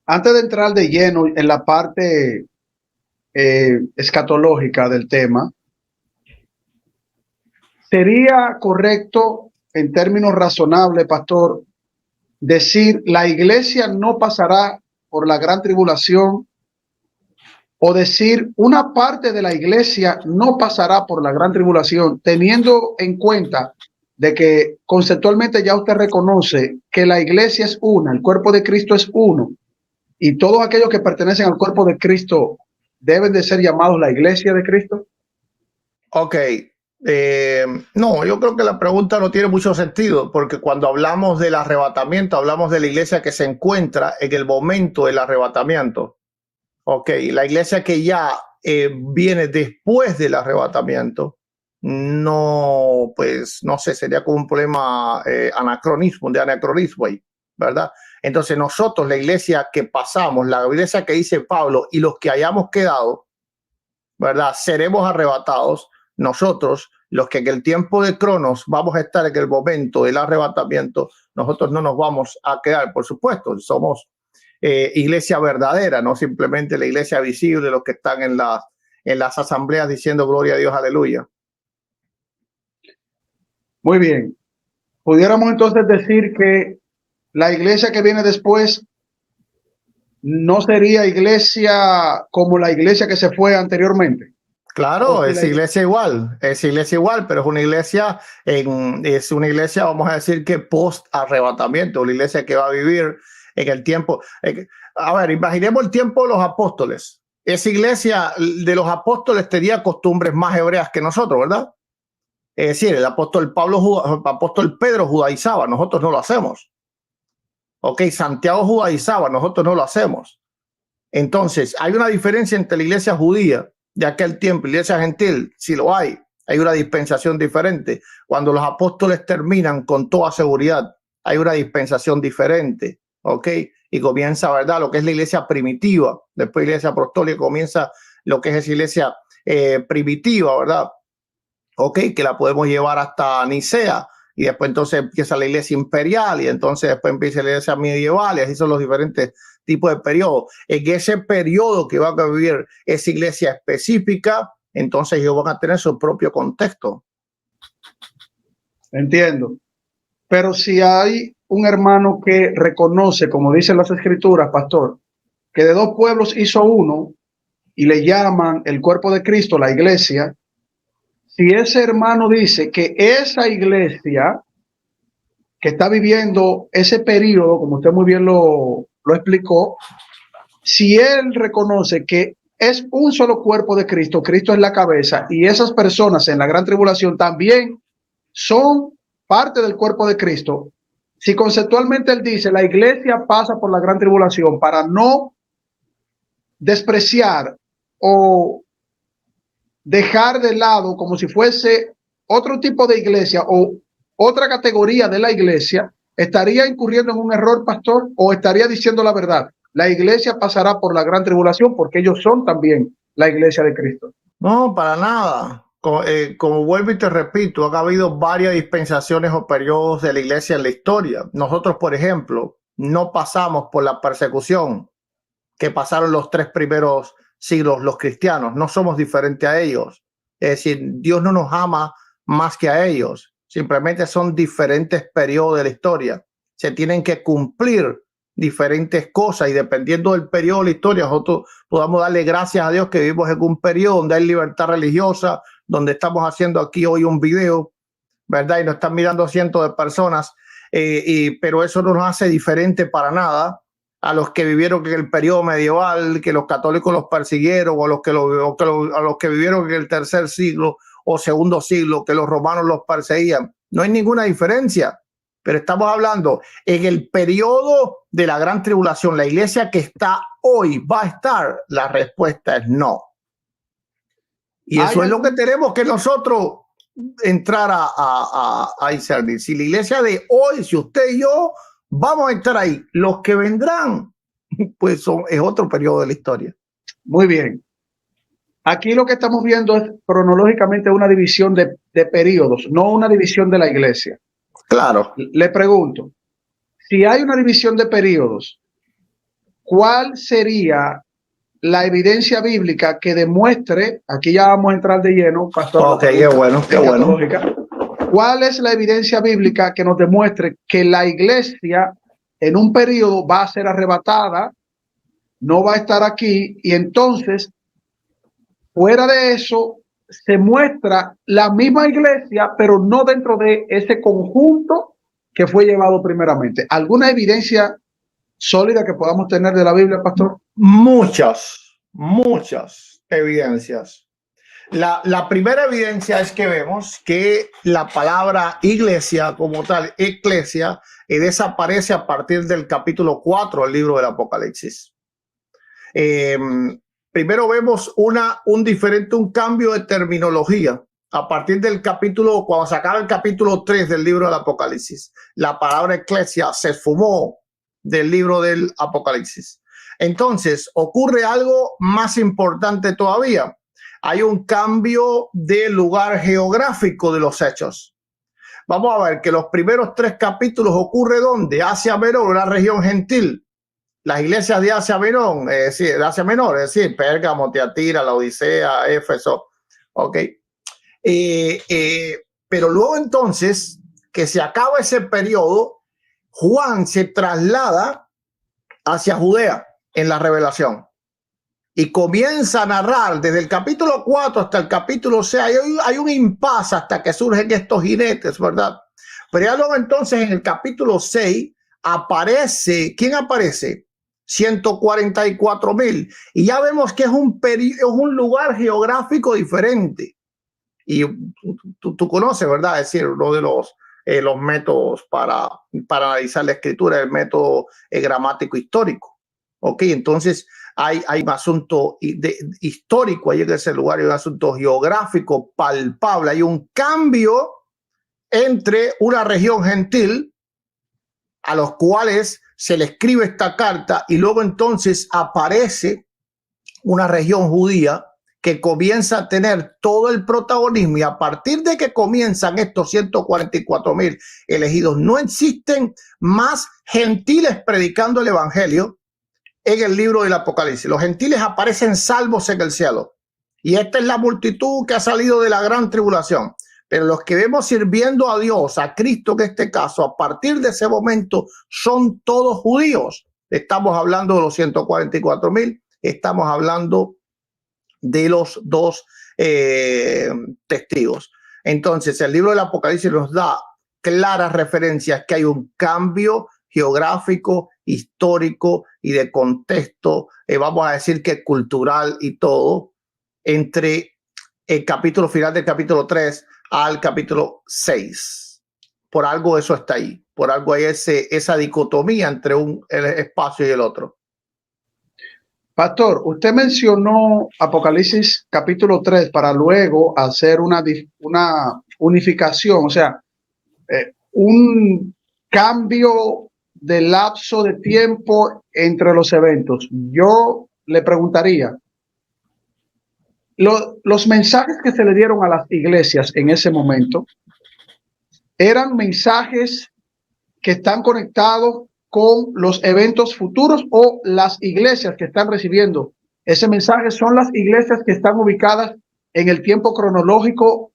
Antes de entrar de lleno en la parte escatológica del tema, ¿sería correcto, en términos razonables, pastor, decir la iglesia no pasará por la gran tribulación o decir una parte de la iglesia no pasará por la gran tribulación, teniendo en cuenta de que conceptualmente ya usted reconoce que la iglesia es una, el cuerpo de Cristo es uno, y todos aquellos que pertenecen al cuerpo de Cristo deben de ser llamados la iglesia de Cristo? Ok, no, yo creo que la pregunta no tiene mucho sentido, porque cuando hablamos del arrebatamiento, hablamos de la iglesia que se encuentra en el momento del arrebatamiento. Ok, la iglesia que ya viene después del arrebatamiento, no, pues no sé, sería como un problema de anacronismo ahí, ¿verdad? Entonces nosotros, la iglesia que pasamos, la iglesia que dice Pablo y los que hayamos quedado, ¿verdad? Seremos arrebatados. Nosotros, los que en el tiempo de Cronos vamos a estar en el momento del arrebatamiento, nosotros no nos vamos a quedar, por supuesto, somos iglesia verdadera, no simplemente la iglesia visible, los que están en las asambleas diciendo gloria a Dios, aleluya. Muy bien. Pudiéramos entonces decir que la iglesia que viene después no sería iglesia como la iglesia que se fue anteriormente. Claro, es iglesia igual, pero es una iglesia, vamos a decir que post arrebatamiento, una iglesia que va a vivir en el tiempo. A ver, imaginemos el tiempo de los apóstoles. Esa iglesia de los apóstoles tenía costumbres más hebreas que nosotros, ¿verdad? Es decir, el apóstol Pedro judaizaba, nosotros no lo hacemos. Ok, Santiago judaizaba, nosotros no lo hacemos. Entonces, hay una diferencia entre la iglesia judía de aquel tiempo y la iglesia gentil, si lo hay una dispensación diferente. Cuando los apóstoles terminan, con toda seguridad, hay una dispensación diferente, ¿ok? Y comienza, ¿verdad?, lo que es la iglesia primitiva. Después la iglesia apostólica comienza lo que es esa iglesia primitiva, ¿verdad? ¿Ok? Que la podemos llevar hasta Nicea. Y después entonces empieza la iglesia imperial y entonces después empieza la iglesia medieval y así son los diferentes tipos de periodos. En ese periodo que va a vivir esa iglesia específica, entonces ellos van a tener su propio contexto. Entiendo. Pero si hay un hermano que reconoce, como dicen las escrituras, pastor, que de dos pueblos hizo uno y le llaman el cuerpo de Cristo, la iglesia, si ese hermano dice que esa iglesia que está viviendo ese periodo, como usted muy bien lo explicó, si él reconoce que es un solo cuerpo de Cristo, Cristo es la cabeza, y esas personas en la gran tribulación también son parte del cuerpo de Cristo, si conceptualmente él dice la iglesia pasa por la gran tribulación para no despreciar o dejar de lado como si fuese otro tipo de iglesia o otra categoría de la iglesia, ¿estaría incurriendo en un error, pastor? ¿O estaría diciendo la verdad? La iglesia pasará por la gran tribulación porque ellos son también la iglesia de Cristo. No, para nada. Como vuelvo y te repito, ha habido varias dispensaciones o periodos de la iglesia en la historia. Nosotros, por ejemplo, no pasamos por la persecución que pasaron los 3 primeros siglos los cristianos. No somos diferentes a ellos. Es decir, Dios no nos ama más que a ellos. Simplemente son diferentes periodos de la historia. Se tienen que cumplir diferentes cosas y dependiendo del periodo de la historia, nosotros podamos darle gracias a Dios que vivimos en un periodo donde hay libertad religiosa, donde estamos haciendo aquí hoy un video, ¿verdad? Y nos están mirando cientos de personas, pero eso no nos hace diferente para nada a los que vivieron en el periodo medieval, que los católicos los persiguieron, o a los que vivieron en el 3er siglo o 2º siglo, que los romanos los perseguían. No hay ninguna diferencia, pero estamos hablando en el periodo de la gran tribulación, la iglesia que está hoy, ¿va a estar? La respuesta es no. Y eso es lo que tenemos que nosotros entrar a discernir. Si la iglesia de hoy, si usted y yo vamos a estar ahí, los que vendrán, pues es otro periodo de la historia. Muy bien. Aquí lo que estamos viendo es cronológicamente una división de periodos, no una división de la iglesia. Claro. Le pregunto, si hay una división de periodos, ¿cuál sería la evidencia bíblica que demuestre, aquí ya vamos a entrar de lleno, pastor, Ok, qué bueno, qué bueno. ¿Cuál es la evidencia bíblica que nos demuestre que la iglesia en un periodo va a ser arrebatada, no va a estar aquí, y entonces, fuera de eso, se muestra la misma iglesia, pero no dentro de ese conjunto que fue llevado primeramente? ¿Alguna evidencia sólida que podamos tener de la Biblia, pastor? Muchas evidencias. La primera evidencia es que vemos que la palabra iglesia como tal, eclesia, desaparece a partir del capítulo 4 del libro del Apocalipsis. Primero vemos un cambio de terminología. A partir del capítulo, cuando se acaba el capítulo 3 del libro del Apocalipsis, la palabra eclesia se esfumó del libro del Apocalipsis. Entonces, ocurre algo más importante todavía. Hay un cambio de lugar geográfico de los hechos. Vamos a ver que los primeros 3 capítulos ocurre ¿dónde? Asia Menor, una región gentil. Las iglesias de Asia Menor, es decir, Pérgamo, Tiatira, la Odisea, Éfeso. Ok. Pero luego entonces, que se acaba ese periodo, Juan se traslada hacia Judea en la revelación y comienza a narrar desde el capítulo 4 hasta el capítulo 6. Hay un impasse hasta que surgen estos jinetes, ¿verdad? Pero ya luego entonces en el capítulo 6 aparece, ¿quién aparece? 144,000. Y ya vemos que es un lugar geográfico diferente. Y tú conoces, ¿verdad? Es decir, uno de los métodos para analizar la escritura, el método gramático histórico. Ok, entonces hay un asunto histórico ahí en ese lugar, hay un asunto geográfico palpable, hay un cambio entre una región gentil a los cuales se le escribe esta carta y luego entonces aparece una región judía que comienza a tener todo el protagonismo, y a partir de que comienzan estos 144,000 elegidos, no existen más gentiles predicando el evangelio en el libro del Apocalipsis. Los gentiles aparecen salvos en el cielo, y esta es la multitud que ha salido de la gran tribulación. Pero los que vemos sirviendo a Dios, a Cristo en este caso, a partir de ese momento son todos judíos. Estamos hablando de los 144,000, estamos hablando de los 2 testigos. Entonces, el libro del Apocalipsis nos da claras referencias que hay un cambio geográfico, histórico y de contexto, vamos a decir que cultural y todo, entre el capítulo final del capítulo 3 al capítulo 6. Por algo eso está ahí, por algo hay esa dicotomía entre el espacio y el otro. Pastor, usted mencionó Apocalipsis capítulo 3 para luego hacer una unificación, o sea, un cambio de lapso de tiempo entre los eventos. Yo le preguntaría, los mensajes que se le dieron a las iglesias en ese momento eran mensajes que están conectados con los eventos futuros, o las iglesias que están recibiendo ese mensaje son las iglesias que están ubicadas en el tiempo cronológico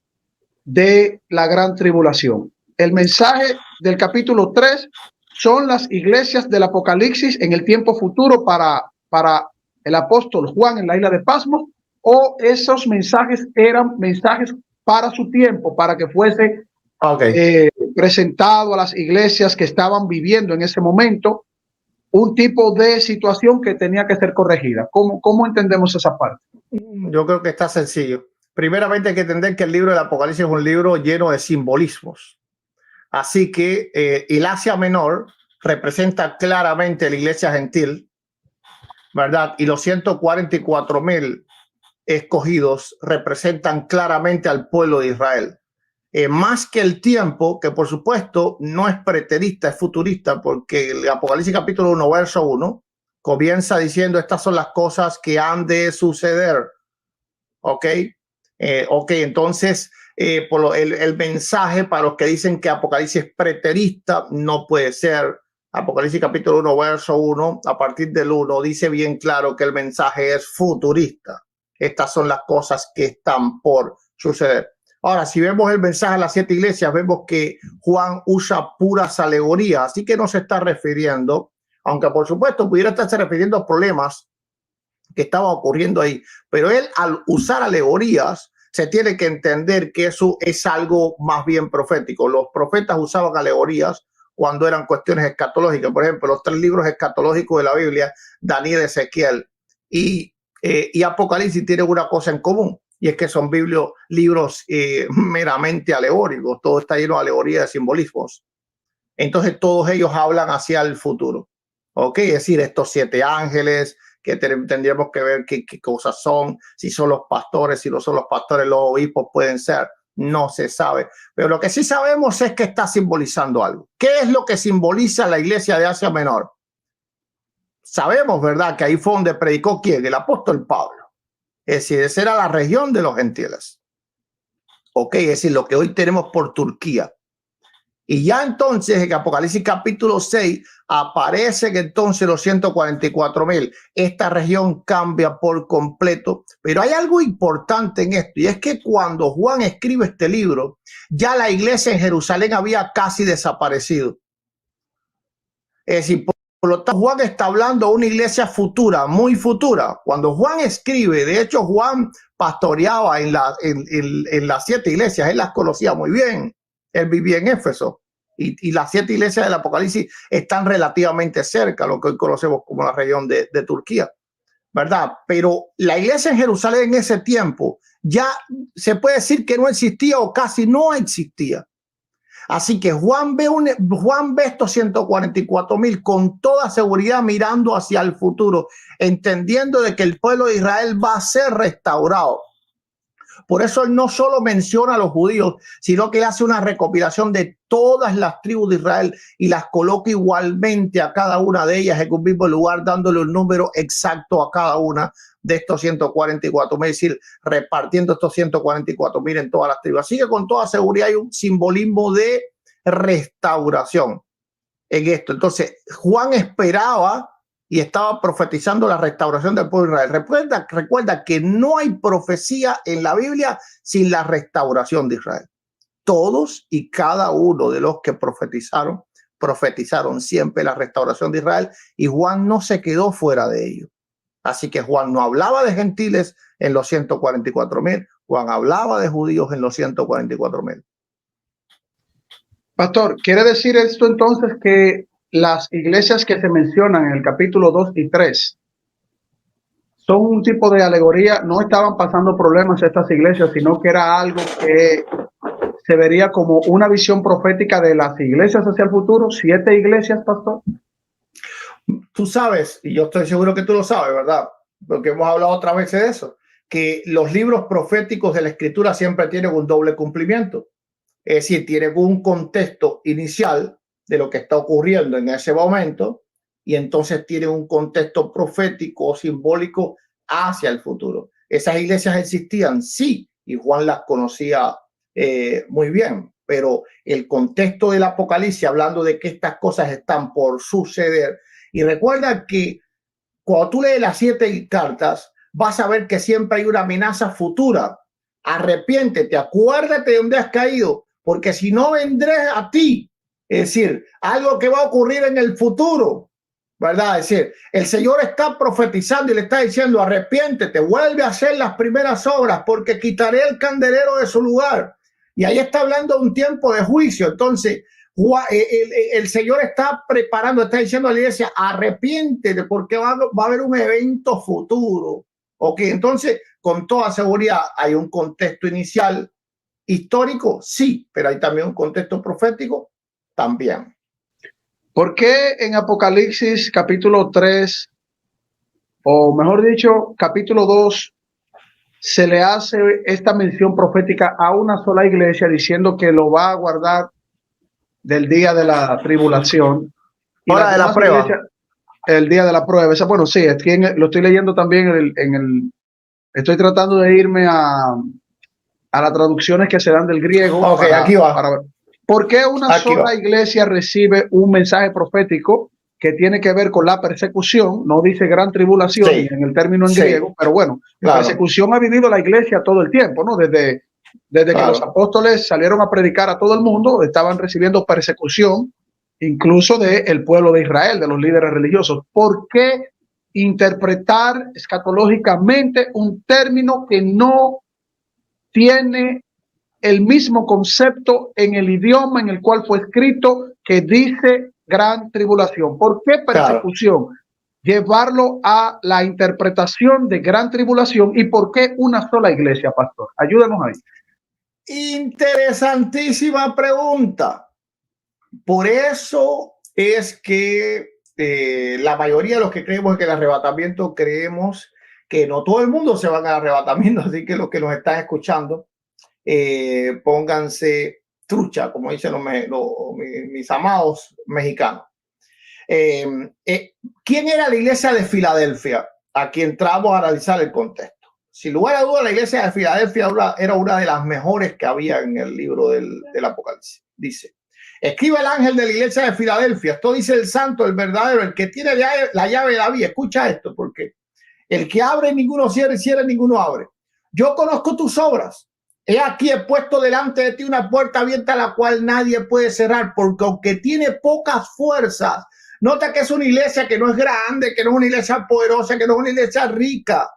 de la gran tribulación. El mensaje del capítulo 3 son las iglesias del Apocalipsis en el tiempo futuro para el apóstol Juan en la isla de Patmos, o esos mensajes eran mensajes para su tiempo, para que fuese presentado a las iglesias que estaban viviendo en ese momento un tipo de situación que tenía que ser corregida. ¿Cómo entendemos esa parte? Yo creo que está sencillo. Primeramente hay que entender que el libro del Apocalipsis es un libro lleno de simbolismos. Así que el Asia Menor representa claramente la iglesia gentil, ¿verdad? Y los 144,000 escogidos representan claramente al pueblo de Israel. Más que el tiempo, que por supuesto no es preterista, es futurista, porque el Apocalipsis capítulo 1, verso 1, comienza diciendo: estas son las cosas que han de suceder. Ok, entonces el mensaje para los que dicen que Apocalipsis es preterista no puede ser, Apocalipsis capítulo 1, verso 1, a partir del 1, dice bien claro que el mensaje es futurista. Estas son las cosas que están por suceder. Ahora, si vemos el mensaje a las 7 iglesias, vemos que Juan usa puras alegorías, así que no se está refiriendo, aunque por supuesto pudiera estarse refiriendo a problemas que estaban ocurriendo ahí, pero él al usar alegorías se tiene que entender que eso es algo más bien profético. Los profetas usaban alegorías cuando eran cuestiones escatológicas. Por ejemplo, los 3 libros escatológicos de la Biblia, Daniel, Ezequiel y Apocalipsis, tienen una cosa en común, y es que son libros meramente alegóricos. Todo está lleno de alegorías, de simbolismos. Entonces todos ellos hablan hacia el futuro. ¿Ok? Es decir, estos 7 ángeles, que tendríamos que ver qué cosas son, si son los pastores, si no son los pastores, los obispos pueden ser, no se sabe. Pero lo que sí sabemos es que está simbolizando algo. ¿Qué es lo que simboliza la iglesia de Asia Menor? Sabemos, ¿verdad?, que ahí fue donde predicó ¿quién? El apóstol Pablo. Es decir, esa era la región de los gentiles. Ok, es decir, lo que hoy tenemos por Turquía. Y ya entonces en Apocalipsis capítulo 6 aparecen entonces los 144,000. Esta región cambia por completo. Pero hay algo importante en esto, y es que cuando Juan escribe este libro, ya la iglesia en Jerusalén había casi desaparecido. Es decir, por lo tanto, Juan está hablando de una iglesia futura, muy futura. Cuando Juan escribe, de hecho, Juan pastoreaba en las 7 iglesias, él las conocía muy bien. Él vivía en Éfeso y las 7 iglesias del Apocalipsis están relativamente cerca, lo que hoy conocemos como la región de Turquía, ¿verdad? Pero la iglesia en Jerusalén en ese tiempo ya se puede decir que no existía o casi no existía. Así que Juan ve estos 144,000 con toda seguridad mirando hacia el futuro, entendiendo de que el pueblo de Israel va a ser restaurado. Por eso él no solo menciona a los judíos, sino que hace una recopilación de todas las tribus de Israel y las coloca igualmente a cada una de ellas en un mismo lugar, dándole un número exacto a cada una de estos 144,000, es decir, repartiendo estos 144,000 en todas las tribus. Así que con toda seguridad hay un simbolismo de restauración en esto. Entonces, Juan esperaba y estaba profetizando la restauración del pueblo de Israel. Recuerda que no hay profecía en la Biblia sin la restauración de Israel. Todos y cada uno de los que profetizaron siempre la restauración de Israel, y Juan no se quedó fuera de ello. Así que Juan no hablaba de gentiles en los 144,000, Juan hablaba de judíos en los 144,000. Pastor, ¿quiere decir esto entonces que las iglesias que se mencionan en el capítulo 2 y 3 son un tipo de alegoría? No estaban pasando problemas estas iglesias, sino que era algo que se vería como una visión profética de las iglesias hacia el futuro. 7 iglesias, pastor. Tú sabes, y yo estoy seguro que tú lo sabes, ¿verdad? Porque hemos hablado otras veces de eso, que los libros proféticos de la Escritura siempre tienen un doble cumplimiento. Es decir, tienen un contexto inicial de lo que está ocurriendo en ese momento, y entonces tienen un contexto profético o simbólico hacia el futuro. Esas iglesias existían, sí, y Juan las conocía muy bien, pero el contexto del Apocalipsis, hablando de que estas cosas están por suceder. Y recuerda que cuando tú lees las 7 cartas, vas a ver que siempre hay una amenaza futura. Arrepiéntete, acuérdate de dónde has caído, porque si no vendré a ti. Es decir, algo que va a ocurrir en el futuro, ¿verdad? Es decir, el Señor está profetizando y le está diciendo: arrepiéntete, vuelve a hacer las primeras obras, porque quitaré el candelero de su lugar. Y ahí está hablando de un tiempo de juicio. Entonces, el Señor está preparando, está diciendo a la iglesia: arrepiéntete, porque va a haber un evento futuro. Ok, entonces, con toda seguridad, hay un contexto inicial histórico, sí, pero hay también un contexto profético, también. ¿Por qué en Apocalipsis capítulo 3, o mejor dicho, capítulo 2, se le hace esta mención profética a una sola iglesia, diciendo que lo va a guardar del día de la tribulación? Y hora de la prueba. El día de la prueba. Bueno, sí, es que lo estoy leyendo también estoy tratando de irme a las traducciones que se dan del griego. Ok, aquí va. ¿Por qué una sola iglesia recibe un mensaje profético que tiene que ver con la persecución? No dice gran tribulación en el término en griego, pero bueno, la persecución ha vivido la iglesia todo el tiempo, ¿no? Desde que los apóstoles salieron a predicar a todo el mundo, estaban recibiendo persecución, incluso del pueblo de Israel, de los líderes religiosos. ¿Por qué interpretar escatológicamente un término que no tiene el mismo concepto en el idioma en el cual fue escrito, que dice gran tribulación? ¿Por qué persecución? Llevarlo a la interpretación de gran tribulación. ¿Y por qué una sola iglesia, pastor? Ayúdanos ahí. Interesantísima pregunta. Por eso es que la mayoría de los que creemos que el arrebatamiento, creemos que no todo el mundo se va al arrebatamiento, así que los que nos están escuchando, pónganse trucha, como dicen mis amados mexicanos. ¿Quién era la iglesia de Filadelfia? Aquí entramos a analizar el contexto. Sin lugar a dudas, la iglesia de Filadelfia era una de las mejores que había en el libro del Apocalipsis. Dice: escribe el ángel de la iglesia de Filadelfia, esto dice el santo, el verdadero, el que tiene la llave de David. Escucha esto, porque el que abre ninguno cierra, y cierra ninguno abre. Yo conozco tus obras. He aquí, he puesto delante de ti una puerta abierta, la cual nadie puede cerrar, porque aunque tiene pocas fuerzas. Nota que es una iglesia que no es grande, que no es una iglesia poderosa, que no es una iglesia rica.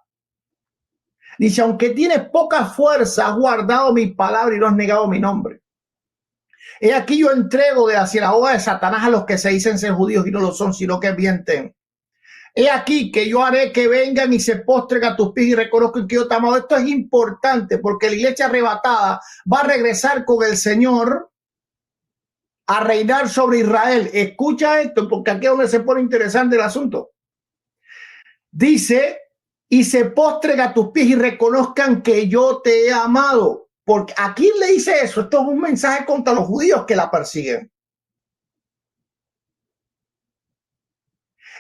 Dice: aunque tiene poca fuerza, has guardado mi palabra y no has negado mi nombre. He aquí, yo entrego de la sinagoga de Satanás a los que se dicen ser judíos y no lo son, sino que mienten. He aquí que yo haré que vengan y se postren a tus pies y reconozcan que yo te amo. Esto es importante porque la iglesia arrebatada va a regresar con el Señor a reinar sobre Israel. Escucha esto, porque aquí es donde se pone interesante el asunto. Dice: y se postren a tus pies y reconozcan que yo te he amado. Porque ¿a quién le dice eso? Esto es un mensaje contra los judíos que la persiguen.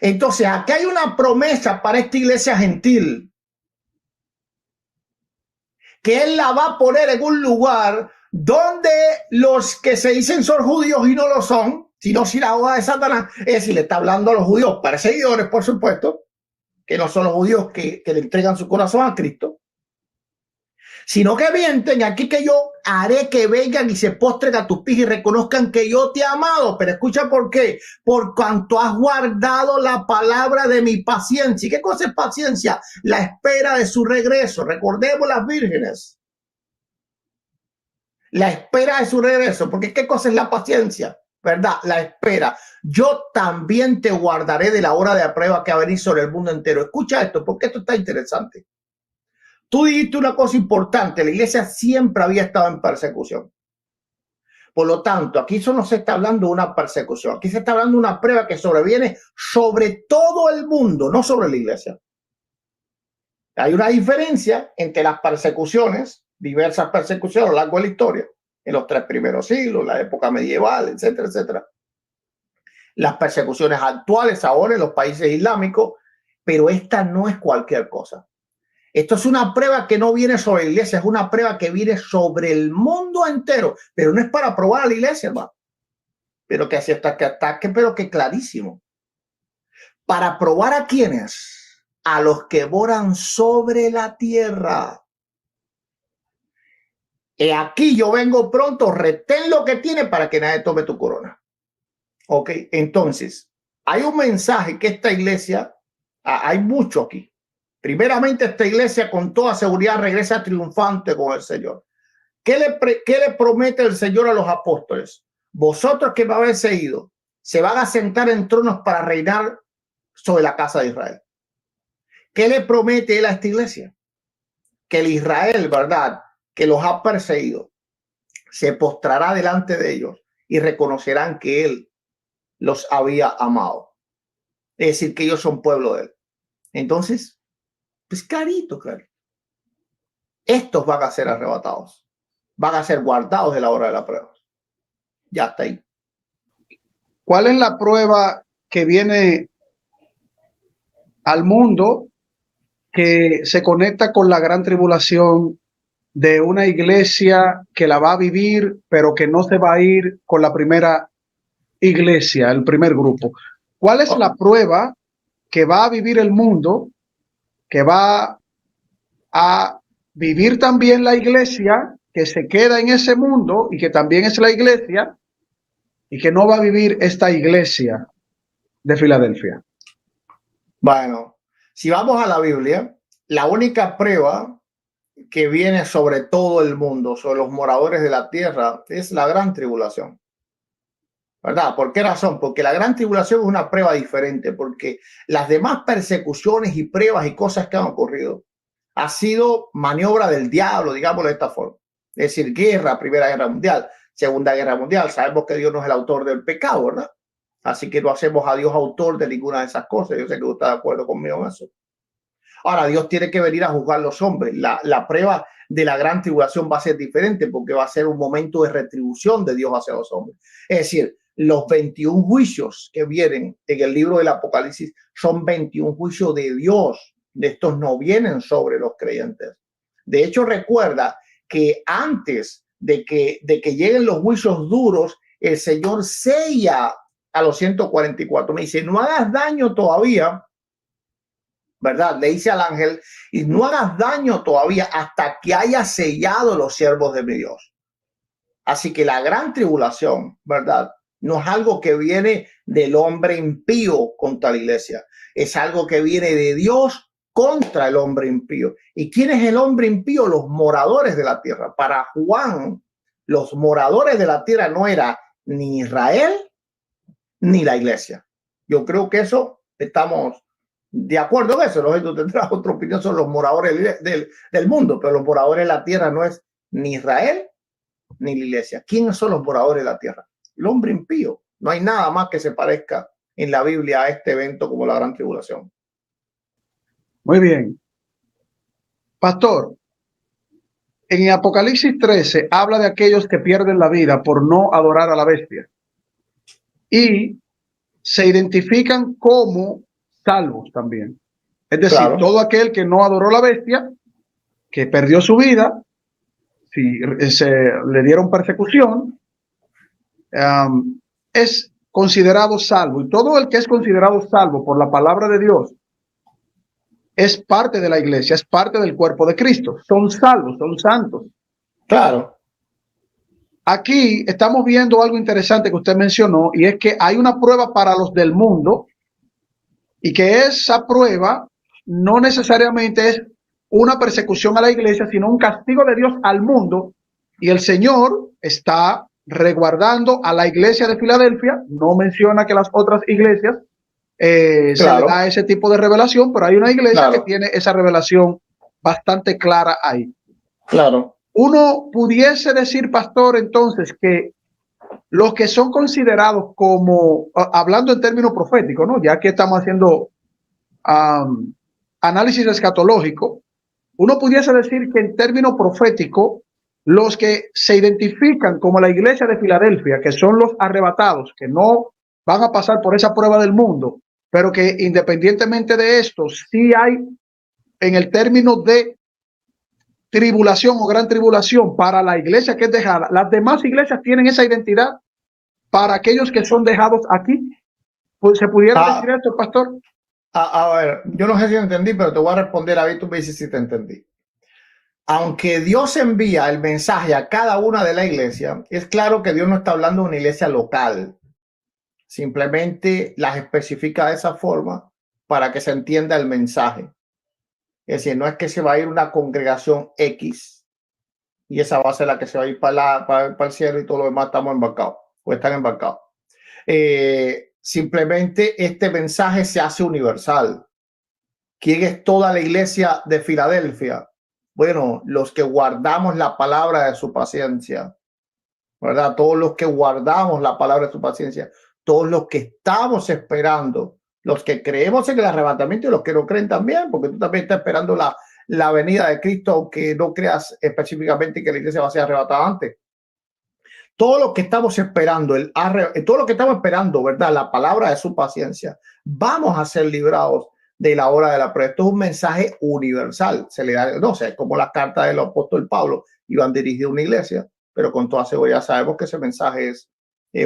Entonces, aquí hay una promesa para esta iglesia gentil, que él la va a poner en un lugar donde los que se dicen son judíos y no lo son, sino sinagoga de Satanás. Es decir, le está hablando a los judíos perseguidores, por supuesto, que no son los judíos que le entregan su corazón a Cristo, sino que mienten. Aquí que yo haré que vengan y se postren a tus pies y reconozcan que yo te he amado. Pero escucha por qué: por cuanto has guardado la palabra de mi paciencia. ¿Y qué cosa es paciencia? La espera de su regreso. Recordemos las vírgenes, la espera de su regreso. Porque ¿qué cosa es la paciencia? ¿Verdad? La espera. Yo también te guardaré de la hora de la prueba que va a venir sobre el mundo entero. Escucha esto, porque esto está interesante. Tú dijiste una cosa importante: la iglesia siempre había estado en persecución. Por lo tanto, aquí eso no se está hablando de una persecución. Aquí se está hablando de una prueba que sobreviene sobre todo el mundo, no sobre la iglesia. Hay una diferencia entre las persecuciones, diversas persecuciones a lo largo de la historia, en los 3 primeros siglos, la época medieval, etcétera, etcétera. Las persecuciones actuales ahora en los países islámicos, pero esta no es cualquier cosa. Esto es una prueba que no viene sobre la iglesia, es una prueba que viene sobre el mundo entero, pero no es para probar a la iglesia, hermano. Pero que así está, que ataque, pero que clarísimo. ¿Para probar a quiénes? A los que moran sobre la tierra. Y aquí yo vengo pronto, retén lo que tiene para que nadie tome tu corona. Ok, entonces, hay un mensaje que esta iglesia, hay mucho aquí. Primeramente, esta iglesia con toda seguridad regresa triunfante con el Señor. ¿Qué le promete el Señor a los apóstoles? Vosotros que me habéis seguido, se van a sentar en tronos para reinar sobre la casa de Israel. ¿Qué le promete él a esta iglesia? Que el Israel, ¿verdad?, que los ha perseguido, se postrará delante de ellos y reconocerán que él los había amado. Es decir, que ellos son pueblo de él. Entonces, pues clarito. Estos van a ser arrebatados, van a ser guardados de la hora de la prueba. Ya está ahí. ¿Cuál es la prueba que viene al mundo que se conecta con la gran tribulación de una iglesia que la va a vivir, pero que no se va a ir con la primera iglesia, el primer grupo? ¿Cuál es la prueba que va a vivir el mundo, que va a vivir también la iglesia, que se queda en ese mundo y que también es la iglesia, y que no va a vivir esta iglesia de Filadelfia? Bueno, si vamos a la Biblia, la única prueba que viene sobre todo el mundo, sobre los moradores de la tierra, es la gran tribulación. ¿Verdad? ¿Por qué razón? Porque la gran tribulación es una prueba diferente, porque las demás persecuciones y pruebas y cosas que han ocurrido ha sido maniobra del diablo, digámoslo de esta forma. Es decir, guerra, Primera Guerra Mundial, Segunda Guerra Mundial. Sabemos que Dios no es el autor del pecado, ¿verdad? Así que no hacemos a Dios autor de ninguna de esas cosas. Yo sé que usted está de acuerdo conmigo en eso. Ahora, Dios tiene que venir a juzgar a los hombres. La prueba de la gran tribulación va a ser diferente porque va a ser un momento de retribución de Dios hacia los hombres. Es decir, los 21 juicios que vienen en el libro del Apocalipsis son 21 juicios de Dios. Estos no vienen sobre los creyentes. De hecho, recuerda que antes de que lleguen los juicios duros, el Señor sella a los 144. Me dice, no hagas daño todavía, ¿verdad? Le dice al ángel, y no hagas daño todavía hasta que haya sellado los siervos de mi Dios. Así que la gran tribulación, ¿verdad? No es algo que viene del hombre impío contra la iglesia. Es algo que viene de Dios contra el hombre impío. ¿Y quién es el hombre impío? Los moradores de la tierra. Para Juan, los moradores de la tierra no era ni Israel ni la iglesia. Yo creo que eso estamos de acuerdo en eso. Lógico, tendrás otra opinión sobre los moradores del mundo, pero los moradores de la tierra no es ni Israel ni la iglesia. ¿Quiénes son los moradores de la tierra? El hombre impío. No hay nada más que se parezca en la Biblia a este evento como la gran tribulación. Muy bien. Pastor, en Apocalipsis 13 habla de aquellos que pierden la vida por no adorar a la bestia y se identifican como salvos también. Es decir, claro, todo aquel que no adoró la bestia, que perdió su vida, si le dieron persecución, es considerado salvo. Y todo el que es considerado salvo por la palabra de Dios es parte de la iglesia, es parte del cuerpo de Cristo. Son salvos, son santos. Claro. Aquí estamos viendo algo interesante que usted mencionó, y es que hay una prueba para los del mundo, y que esa prueba no necesariamente es una persecución a la iglesia, sino un castigo de Dios al mundo. Y el Señor está resguardando a la iglesia de Filadelfia. No menciona que las otras iglesias claro, se le da ese tipo de revelación, pero hay una iglesia que tiene esa revelación bastante clara ahí. Claro. Uno pudiese decir, pastor, entonces, que los que son considerados como, hablando en términos proféticos, ¿no? Ya que estamos haciendo análisis escatológico, uno pudiese decir que en términos proféticos, los que se identifican como la iglesia de Filadelfia, que son los arrebatados, que no van a pasar por esa prueba del mundo, pero que independientemente de esto, sí hay en el término de tribulación o gran tribulación para la iglesia que es dejada. Las demás iglesias tienen esa identidad para aquellos que son dejados aquí. Pues, ¿se pudiera decir esto, pastor? A ver, yo no sé si entendí, pero te voy a responder a ver, tú me dices si te entendí. Aunque Dios envía el mensaje a cada una de la iglesia, es claro que Dios no está hablando de una iglesia local. Simplemente las especifica de esa forma para que se entienda el mensaje. Es decir, no es que se va a ir una congregación X y esa va a ser la que se va a ir para el cielo y todo lo demás estamos embarcados o están embarcados. Simplemente este mensaje se hace universal. ¿Quién es toda la iglesia de Filadelfia? Bueno, los que guardamos la palabra de su paciencia, ¿verdad? Todos los que guardamos la palabra de su paciencia, todos los que estamos esperando, los que creemos en el arrebatamiento y los que no creen también, porque tú también estás esperando la venida de Cristo, aunque no creas específicamente que la iglesia va a ser arrebatada antes. Todo lo que estamos esperando, todo lo que estamos esperando, ¿verdad? La palabra de su paciencia, vamos a ser librados de la hora de la prueba. Esto es un mensaje universal. Se le da, no sé, como las cartas del apóstol Pablo iban dirigidas a una iglesia, pero con toda seguridad sabemos que ese mensaje es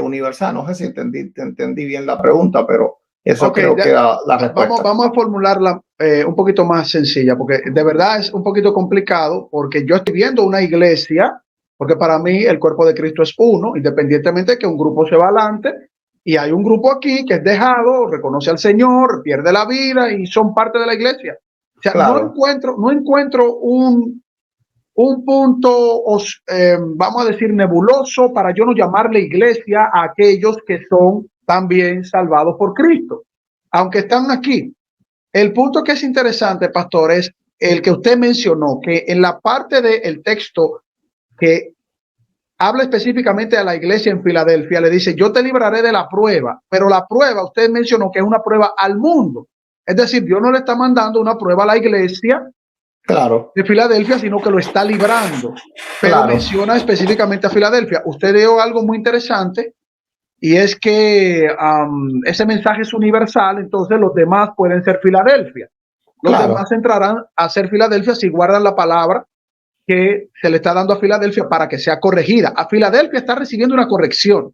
universal. No sé si entendí bien la pregunta, pero eso Ok, creo que era la respuesta. vamos a formularla un poquito más sencilla, porque de verdad es un poquito complicado, porque yo estoy viendo una iglesia, porque para mí el cuerpo de Cristo es uno, independientemente de que un grupo se va adelante, y hay un grupo aquí que es dejado, reconoce al Señor, pierde la vida y son parte de la iglesia. O sea, Claro, no encuentro un punto, vamos a decir, nebuloso para yo no llamarle iglesia a aquellos que son también salvados por Cristo, aunque están aquí. El punto que es interesante, pastor, es el que usted mencionó, que en la parte del texto que habla específicamente a la iglesia en Filadelfia, le dice, yo te libraré de la prueba, pero la prueba, usted mencionó que es una prueba al mundo. Es decir, Dios no le está mandando una prueba a la iglesia claro, de Filadelfia, sino que lo está librando. Pero claro, menciona específicamente a Filadelfia. Usted dio algo muy interesante y es que ese mensaje es universal, entonces los demás pueden ser Filadelfia. Los demás claro, entrarán a ser Filadelfia si guardan la palabra que se le está dando a Filadelfia para que sea corregida. A Filadelfia está recibiendo una corrección,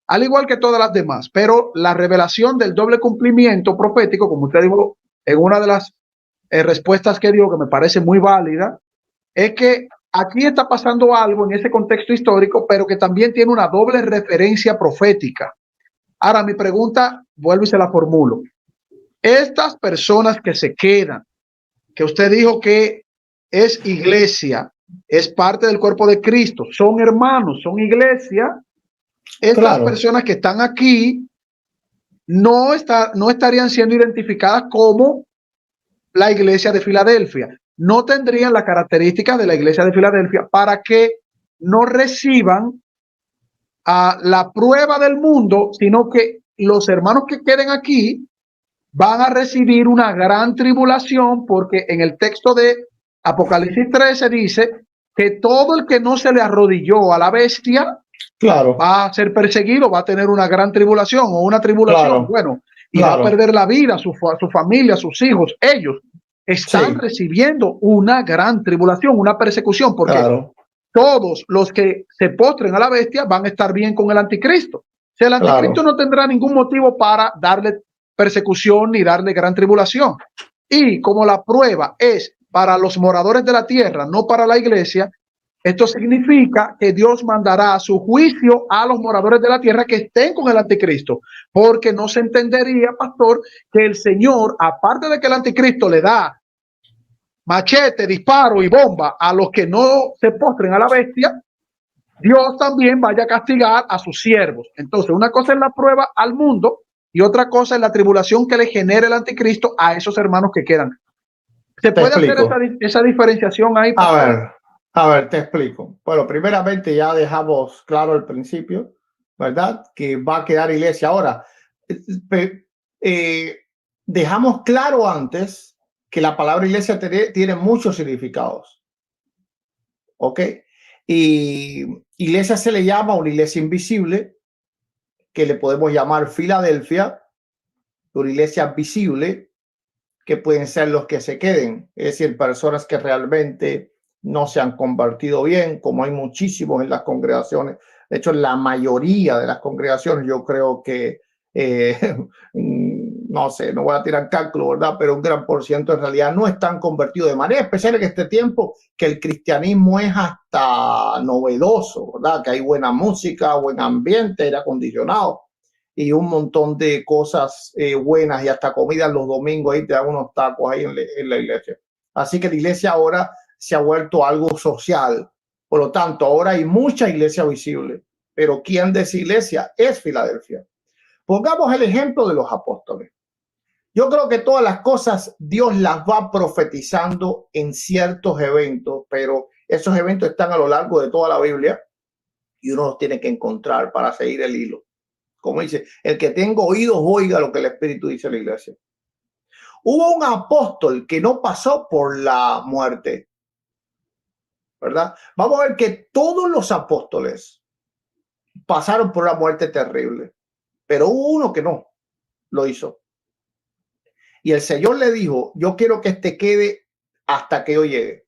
al igual que todas las demás, pero la revelación del doble cumplimiento profético, como usted dijo en una de las respuestas que dio, que me parece muy válida, es que aquí está pasando algo en ese contexto histórico, pero que también tiene una doble referencia profética. Ahora, mi pregunta, vuelvo y se la formulo. Estas personas que se quedan, que usted dijo que es iglesia, es parte del cuerpo de Cristo, son hermanos, son iglesia, estas claro, personas que están aquí no estarían siendo identificadas como la iglesia de Filadelfia. No tendrían las características de la iglesia de Filadelfia para que no reciban la prueba del mundo, sino que los hermanos que queden aquí van a recibir una gran tribulación, porque en el texto de Apocalipsis 13 dice que todo el que no se le arrodilló a la bestia claro, va a ser perseguido, va a tener una gran tribulación o una tribulación, claro, bueno, y va a claro, perder la vida, su familia, sus hijos, ellos están sí, recibiendo una gran tribulación, una persecución, porque claro, todos los que se postren a la bestia van a estar bien con el anticristo. O sea, el anticristo claro, no tendrá ningún motivo para darle persecución ni darle gran tribulación. Y como la prueba es para los moradores de la tierra, no para la iglesia, esto significa que Dios mandará su juicio a los moradores de la tierra que estén con el anticristo, porque no se entendería, pastor, que el Señor, aparte de que el anticristo le da machete, disparo y bomba a los que no se postren a la bestia, Dios también vaya a castigar a sus siervos. Entonces, una cosa es la prueba al mundo y otra cosa es la tribulación que le genere el anticristo a esos hermanos que quedan. ¿Se te puede hacer explico. esa diferenciación ahí, A pastor? ver, a ver, te explico. Bueno, primeramente ya dejamos claro al principio, ¿verdad? Que va a quedar iglesia. Ahora, eh, dejamos claro antes que la palabra iglesia tiene muchos significados, ¿ok? Y iglesia se le llama una iglesia invisible, que le podemos llamar Filadelfia, una iglesia visible, que pueden ser los que se queden, es decir, personas que realmente no se han convertido bien, como hay muchísimos en las congregaciones. De hecho, la mayoría de las congregaciones, yo creo que, no sé, no voy a tirar cálculo, ¿verdad? Pero un gran por ciento en realidad no están convertidos de manera especial en este tiempo que el cristianismo es hasta novedoso, ¿verdad? Que hay buena música, buen ambiente, aire acondicionado y un montón de cosas buenas y hasta comida los domingos, ahí te dan unos tacos ahí en la iglesia. Así que la iglesia ahora se ha vuelto algo social. Por lo tanto, ahora hay mucha iglesia visible, pero ¿quién de esa iglesia es Filadelfia? Pongamos el ejemplo de los apóstoles. Yo creo que todas las cosas Dios las va profetizando en ciertos eventos, pero esos eventos están a lo largo de toda la Biblia y uno los tiene que encontrar para seguir el hilo. Como dice, el que tenga oídos oiga lo que el Espíritu dice a la iglesia. Hubo un apóstol que no pasó por la muerte, ¿verdad? Vamos a ver que todos los apóstoles pasaron por una muerte terrible, pero hubo uno que no lo hizo. Y el Señor le dijo, yo quiero que este quede hasta que yo llegue.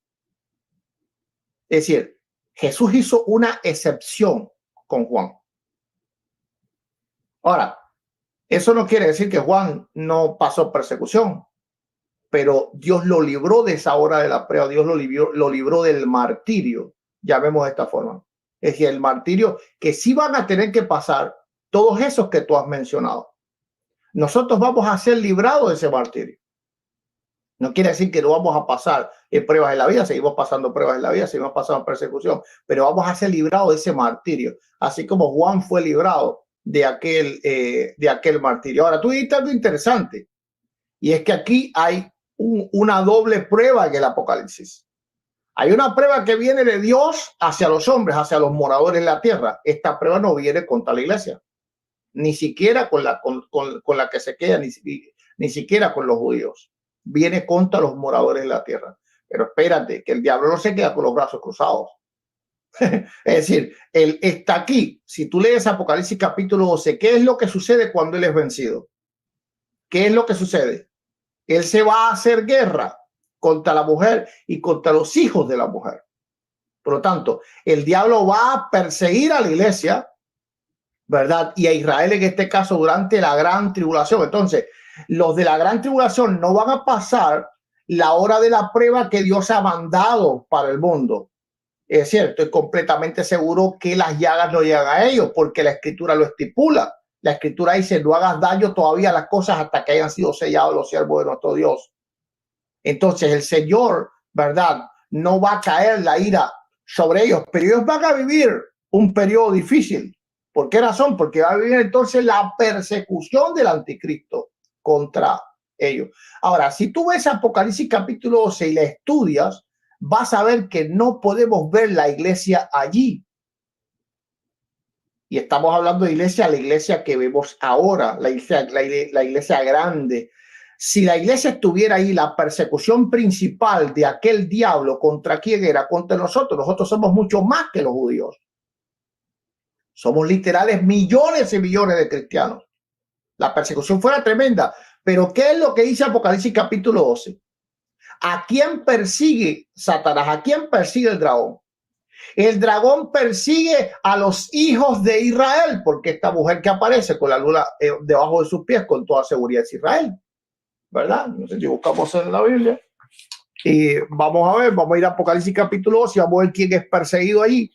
Es decir, Jesús hizo una excepción con Juan. Ahora, eso no quiere decir que Juan no pasó persecución, pero Dios lo libró de esa hora de la prueba, Dios lo libró del martirio, llamemos de esta forma. Es decir, el martirio que sí van a tener que pasar todos esos que tú has mencionado. Nosotros vamos a ser librados de ese martirio. No quiere decir que no vamos a pasar pruebas en la vida, seguimos pasando pruebas en la vida, seguimos pasando persecución, pero vamos a ser librados de ese martirio, así como Juan fue librado de aquel martirio. Ahora, tú dijiste algo interesante, y es que aquí hay una doble prueba en el Apocalipsis. Hay una prueba que viene de Dios hacia los hombres, hacia los moradores de la tierra. Esta prueba no viene contra la iglesia, ni siquiera con la que se queda, ni siquiera con los judíos. Viene contra los moradores de la tierra. Pero espérate, que el diablo no se queda con los brazos cruzados. Es decir, él está aquí. Si tú lees Apocalipsis capítulo 12, ¿qué es lo que sucede cuando él es vencido? ¿Qué es lo que sucede? Él se va a hacer guerra contra la mujer y contra los hijos de la mujer. Por lo tanto, el diablo va a perseguir a la iglesia, ¿verdad? Y a Israel en este caso durante la gran tribulación. Entonces, los de la gran tribulación no van a pasar la hora de la prueba que Dios ha mandado para el mundo. Es cierto, estoy completamente seguro que las llagas no llegan a ellos porque la escritura lo estipula. La escritura dice, no hagas daño todavía a las cosas hasta que hayan sido sellados los siervos de nuestro Dios. Entonces el Señor, ¿verdad? No va a caer la ira sobre ellos, pero ellos van a vivir un periodo difícil. ¿Por qué razón? Porque va a vivir entonces la persecución del anticristo contra ellos. Ahora, si tú ves Apocalipsis capítulo 12 y la estudias, vas a ver que no podemos ver la iglesia allí. Y estamos hablando de iglesia, la iglesia que vemos ahora, la iglesia grande. Si la iglesia estuviera ahí, la persecución principal de aquel diablo, ¿contra quién era? Contra nosotros. Nosotros somos mucho más que los judíos. Somos literales millones y millones de cristianos. La persecución fuera tremenda. Pero ¿qué es lo que dice Apocalipsis capítulo 12? ¿A quién persigue Satanás? ¿A quién persigue el dragón? El dragón persigue a los hijos de Israel, porque esta mujer que aparece con la luna debajo de sus pies, con toda seguridad es Israel, ¿verdad? No sé si buscamos en la Biblia. Y vamos a ver, vamos a ir a Apocalipsis capítulo 12 y vamos a ver quién es perseguido allí.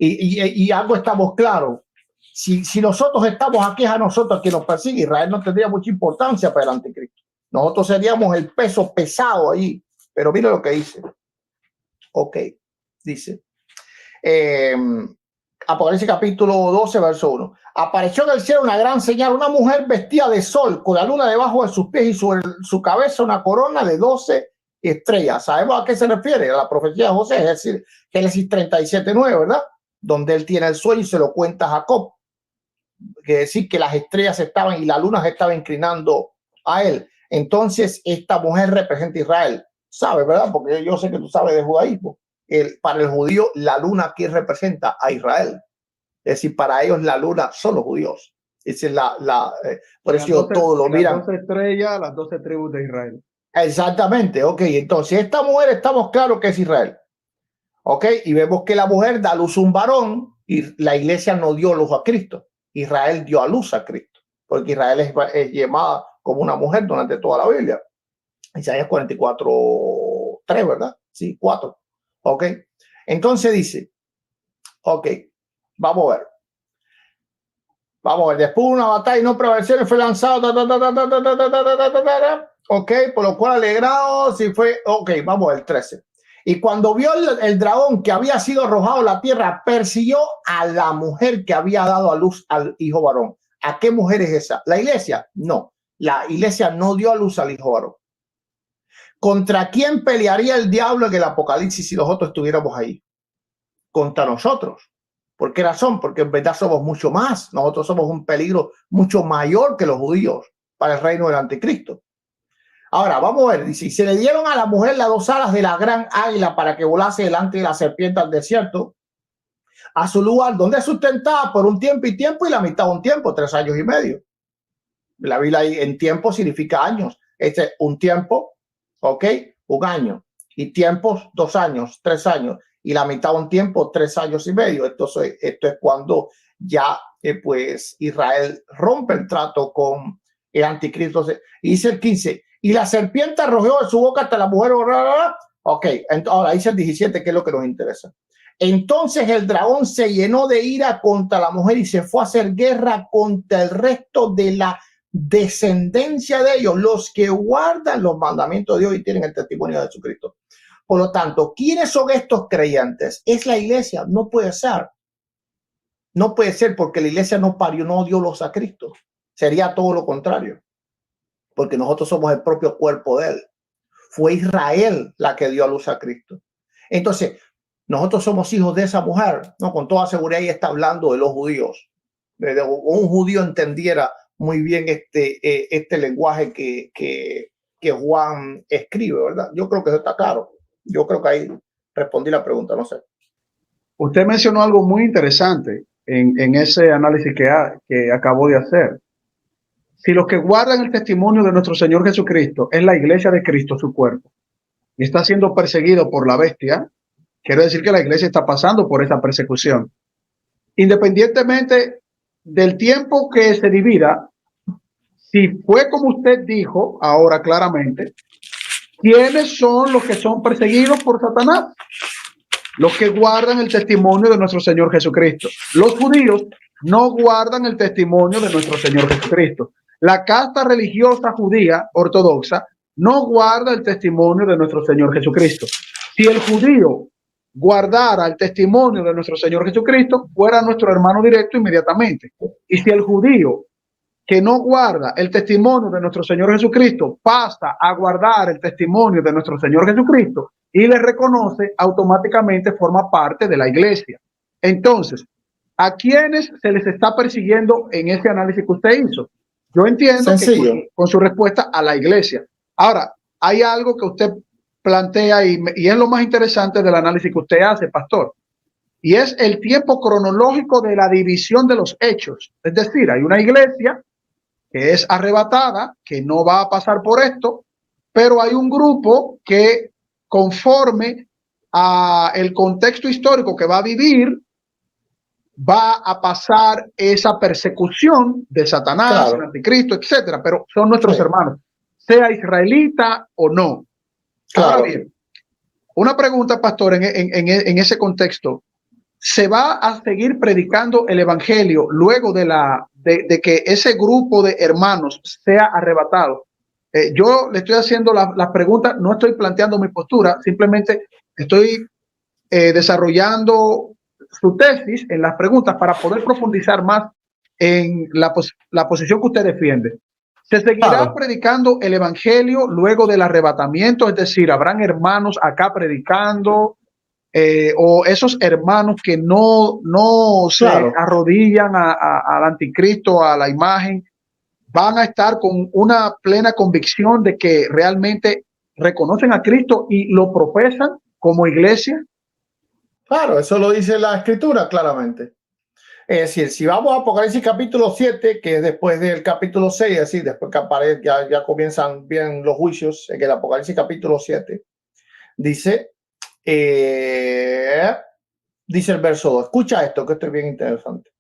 Y algo estamos claros. Si nosotros estamos aquí, es a nosotros quien nos persigue. Israel no tendría mucha importancia para el anticristo. Nosotros seríamos el peso pesado ahí. Pero mira lo que dice. Ok, dice. Apocalipsis capítulo 12, verso 1. Apareció en el cielo una gran señal, una mujer vestida de sol, con la luna debajo de sus pies y sobre su cabeza una corona de 12 estrellas. ¿Sabemos a qué se refiere? A la profecía de José, es decir, Génesis 37:9, ¿verdad? Donde él tiene el sueño y se lo cuenta a Jacob. Quiere decir que las estrellas estaban y la luna se estaba inclinando a él. Entonces, esta mujer representa a Israel. ¿Sabes, verdad? Porque yo sé que tú sabes de judaísmo. Para el judío, la luna aquí representa a Israel. Es decir, para ellos la luna son los judíos. Es decir, por eso todos lo miran. Las 12 estrellas, las 12 tribus de Israel. Exactamente, ok. Entonces, esta mujer estamos claros que es Israel. Ok, y vemos que la mujer da a luz un varón y la iglesia no dio luz a Cristo. Israel dio a luz a Cristo, porque Israel es llamada como una mujer durante toda la Biblia. Isaías 44:3, ¿verdad? Sí, 4. Ok, entonces dice, ok, vamos a ver. Vamos a ver, después de una batalla y no prevaleció, fue lanzado, ok, por lo cual alegrado, si fue, ok, vamos a ver, 13. Y cuando vio el dragón que había sido arrojado a la tierra, persiguió a la mujer que había dado a luz al hijo varón. ¿A qué mujer es esa? ¿La iglesia? No, la iglesia no dio a luz al hijo varón. ¿Contra quién pelearía el diablo en el Apocalipsis si nosotros estuviéramos ahí? Contra nosotros. ¿Por qué razón? Porque en verdad somos mucho más. Nosotros somos un peligro mucho mayor que los judíos para el reino del anticristo. Ahora, vamos a ver, dice, se le dieron a la mujer las 2 alas de la gran águila para que volase delante de la serpiente al desierto, a su lugar donde sustentaba por un tiempo y la mitad de un tiempo, 3 años y medio. La Biblia en tiempo significa años. Este es un tiempo, ¿ok? Un año. Y tiempos, 2 años, 3 años. Y la mitad un tiempo, 3 años y medio. Entonces, esto es cuando ya, pues, Israel rompe el trato con el anticristo. Y dice el 15, y la serpiente arrojó de su boca hasta la mujer. Ok, ahora dice el 17, que es lo que nos interesa. Entonces el dragón se llenó de ira contra la mujer y se fue a hacer guerra contra el resto de la descendencia de ellos, los que guardan los mandamientos de Dios y tienen el testimonio de Jesucristo. Por lo tanto, ¿quiénes son estos creyentes? Es la iglesia. No puede ser. No puede ser, porque la iglesia no parió, no dio los a Cristo. Sería todo lo contrario, porque nosotros somos el propio cuerpo de él. Fue Israel la que dio a luz a Cristo. Entonces, nosotros somos hijos de esa mujer, ¿no? Con toda seguridad ella está hablando de los judíos. Un judío entendiera muy bien este lenguaje que Juan escribe, ¿verdad? Yo creo que eso está claro. Yo creo que ahí respondí la pregunta, no sé. Usted mencionó algo muy interesante en ese análisis que acabó de hacer. Si los que guardan el testimonio de nuestro Señor Jesucristo es la iglesia de Cristo, su cuerpo, y está siendo perseguido por la bestia, quiere decir que la iglesia está pasando por esa persecución. Independientemente del tiempo que se divida, si fue como usted dijo ahora claramente, ¿quiénes son los que son perseguidos por Satanás? Los que guardan el testimonio de nuestro Señor Jesucristo. Los judíos no guardan el testimonio de nuestro Señor Jesucristo. La casta religiosa judía ortodoxa no guarda el testimonio de nuestro Señor Jesucristo. Si el judío guardara el testimonio de nuestro Señor Jesucristo, fuera nuestro hermano directo inmediatamente. Y si el judío que no guarda el testimonio de nuestro Señor Jesucristo pasa a guardar el testimonio de nuestro Señor Jesucristo y le reconoce, automáticamente forma parte de la iglesia. Entonces, ¿a quiénes se les está persiguiendo en ese análisis que usted hizo? Yo entiendo que con su respuesta a la iglesia. Ahora, hay algo que usted plantea y es lo más interesante del análisis que usted hace, pastor, y es el tiempo cronológico de la división de los hechos. Es decir, hay una iglesia que es arrebatada, que no va a pasar por esto, pero hay un grupo que, conforme a el contexto histórico que va a vivir, va a pasar esa persecución de Satanás, el anticristo, etcétera, pero son nuestros hermanos, sea israelita o no. Ahora bien, una pregunta, pastor, en ese contexto. ¿Se va a seguir predicando el evangelio luego de que ese grupo de hermanos sea arrebatado? Yo le estoy haciendo las preguntas, no estoy planteando mi postura, simplemente estoy desarrollando su tesis en las preguntas para poder profundizar más en la posición que usted defiende. ¿Se seguirá predicando el evangelio luego del arrebatamiento? Es decir, ¿habrán hermanos acá predicando? O esos hermanos que no se arrodillan al anticristo, a la imagen, van a estar con una plena convicción de que realmente reconocen a Cristo y lo profesan como iglesia. Claro, eso lo dice la escritura claramente. Es decir, si vamos a Apocalipsis capítulo 7, que es después del capítulo 6, es decir, después que aparece, ya comienzan bien los juicios, en el Apocalipsis capítulo 7, dice el verso 2. Escucha esto, que esto es bien interesante.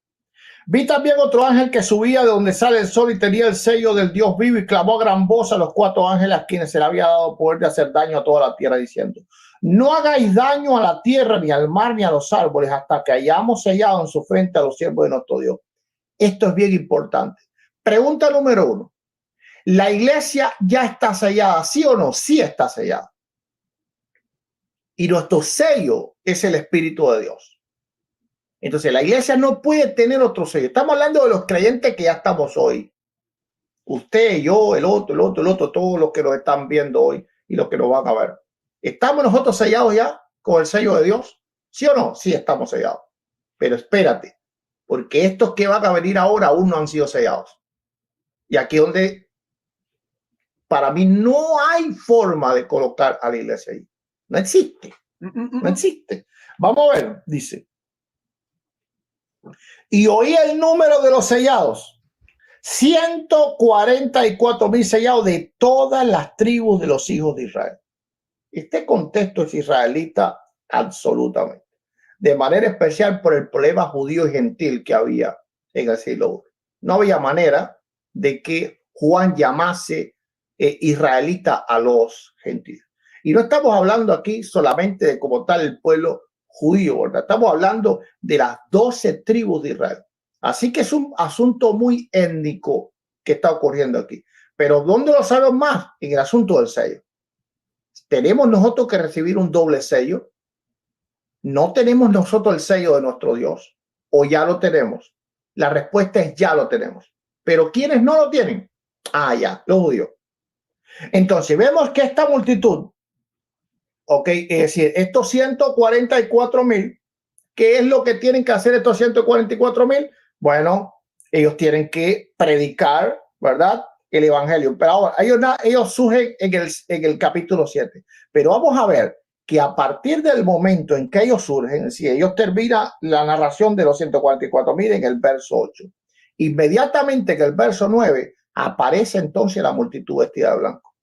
Vi también otro ángel que subía de donde sale el sol y tenía el sello del Dios vivo y clamó a gran voz a los 4 ángeles a quienes se le había dado poder de hacer daño a toda la tierra, diciendo: no hagáis daño a la tierra, ni al mar, ni a los árboles, hasta que hayamos sellado en su frente a los siervos de nuestro Dios. Esto es bien importante. Pregunta número 1. ¿La iglesia ya está sellada, sí o no? Sí está sellada. Y nuestro sello es el Espíritu de Dios. Entonces la iglesia no puede tener otro sello. Estamos hablando de los creyentes que ya estamos hoy. Usted, yo, el otro, todos los que nos están viendo hoy y los que nos van a ver. ¿Estamos nosotros sellados ya con el sello de Dios? ¿Sí o no? Sí estamos sellados. Pero espérate, porque estos que van a venir ahora aún no han sido sellados. Y aquí donde para mí no hay forma de colocar a la iglesia ahí. No existe. No existe. Vamos a ver, dice. Y oí el número de los sellados, 144,000 sellados de todas las tribus de los hijos de Israel. Este contexto es israelita absolutamente, de manera especial por el problema judío y gentil que había en el siglo I. No había manera de que Juan llamase israelita a los gentiles. Y no estamos hablando aquí solamente de como tal el pueblo judío, ¿verdad? Estamos hablando de las 12 tribus de Israel. Así que es un asunto muy étnico que está ocurriendo aquí. Pero ¿dónde lo sabemos más? En el asunto del sello. ¿Tenemos nosotros que recibir un doble sello? ¿No tenemos nosotros el sello de nuestro Dios? ¿O ya lo tenemos? La respuesta es ya lo tenemos. Pero ¿quiénes no lo tienen? Ah, ya, los judíos. Entonces vemos que esta multitud, ok, es decir, estos 144,000, ¿qué es lo que tienen que hacer estos 144,000? Bueno, ellos tienen que predicar, ¿verdad?, el evangelio. Pero ahora ellos surgen en el capítulo 7. Pero vamos a ver que a partir del momento en que ellos surgen, si ellos terminan la narración de los 144,000 en el verso 8, inmediatamente en el verso 9 aparece entonces la multitud vestida de blanco.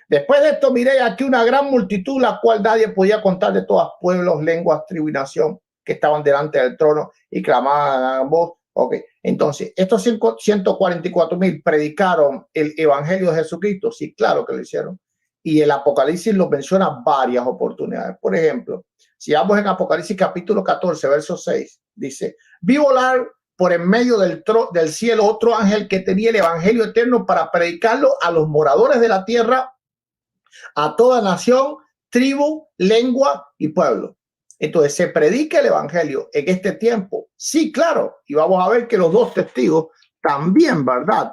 Después de esto miré aquí una gran multitud, la cual nadie podía contar, de todas pueblos, lenguas, tribu y nación, que estaban delante del trono y clamaban a voz. Ok, entonces, estos 144,000 predicaron el evangelio de Jesucristo. Sí, claro que lo hicieron. Y el Apocalipsis lo menciona varias oportunidades. Por ejemplo, si vamos en Apocalipsis capítulo 14, verso 6, dice: vi volar por en medio del cielo otro ángel que tenía el evangelio eterno para predicarlo a los moradores de la tierra, a toda nación, tribu, lengua y pueblo. Entonces, ¿se predica el evangelio en este tiempo? Sí, claro. Y vamos a ver que los dos testigos también, ¿verdad?,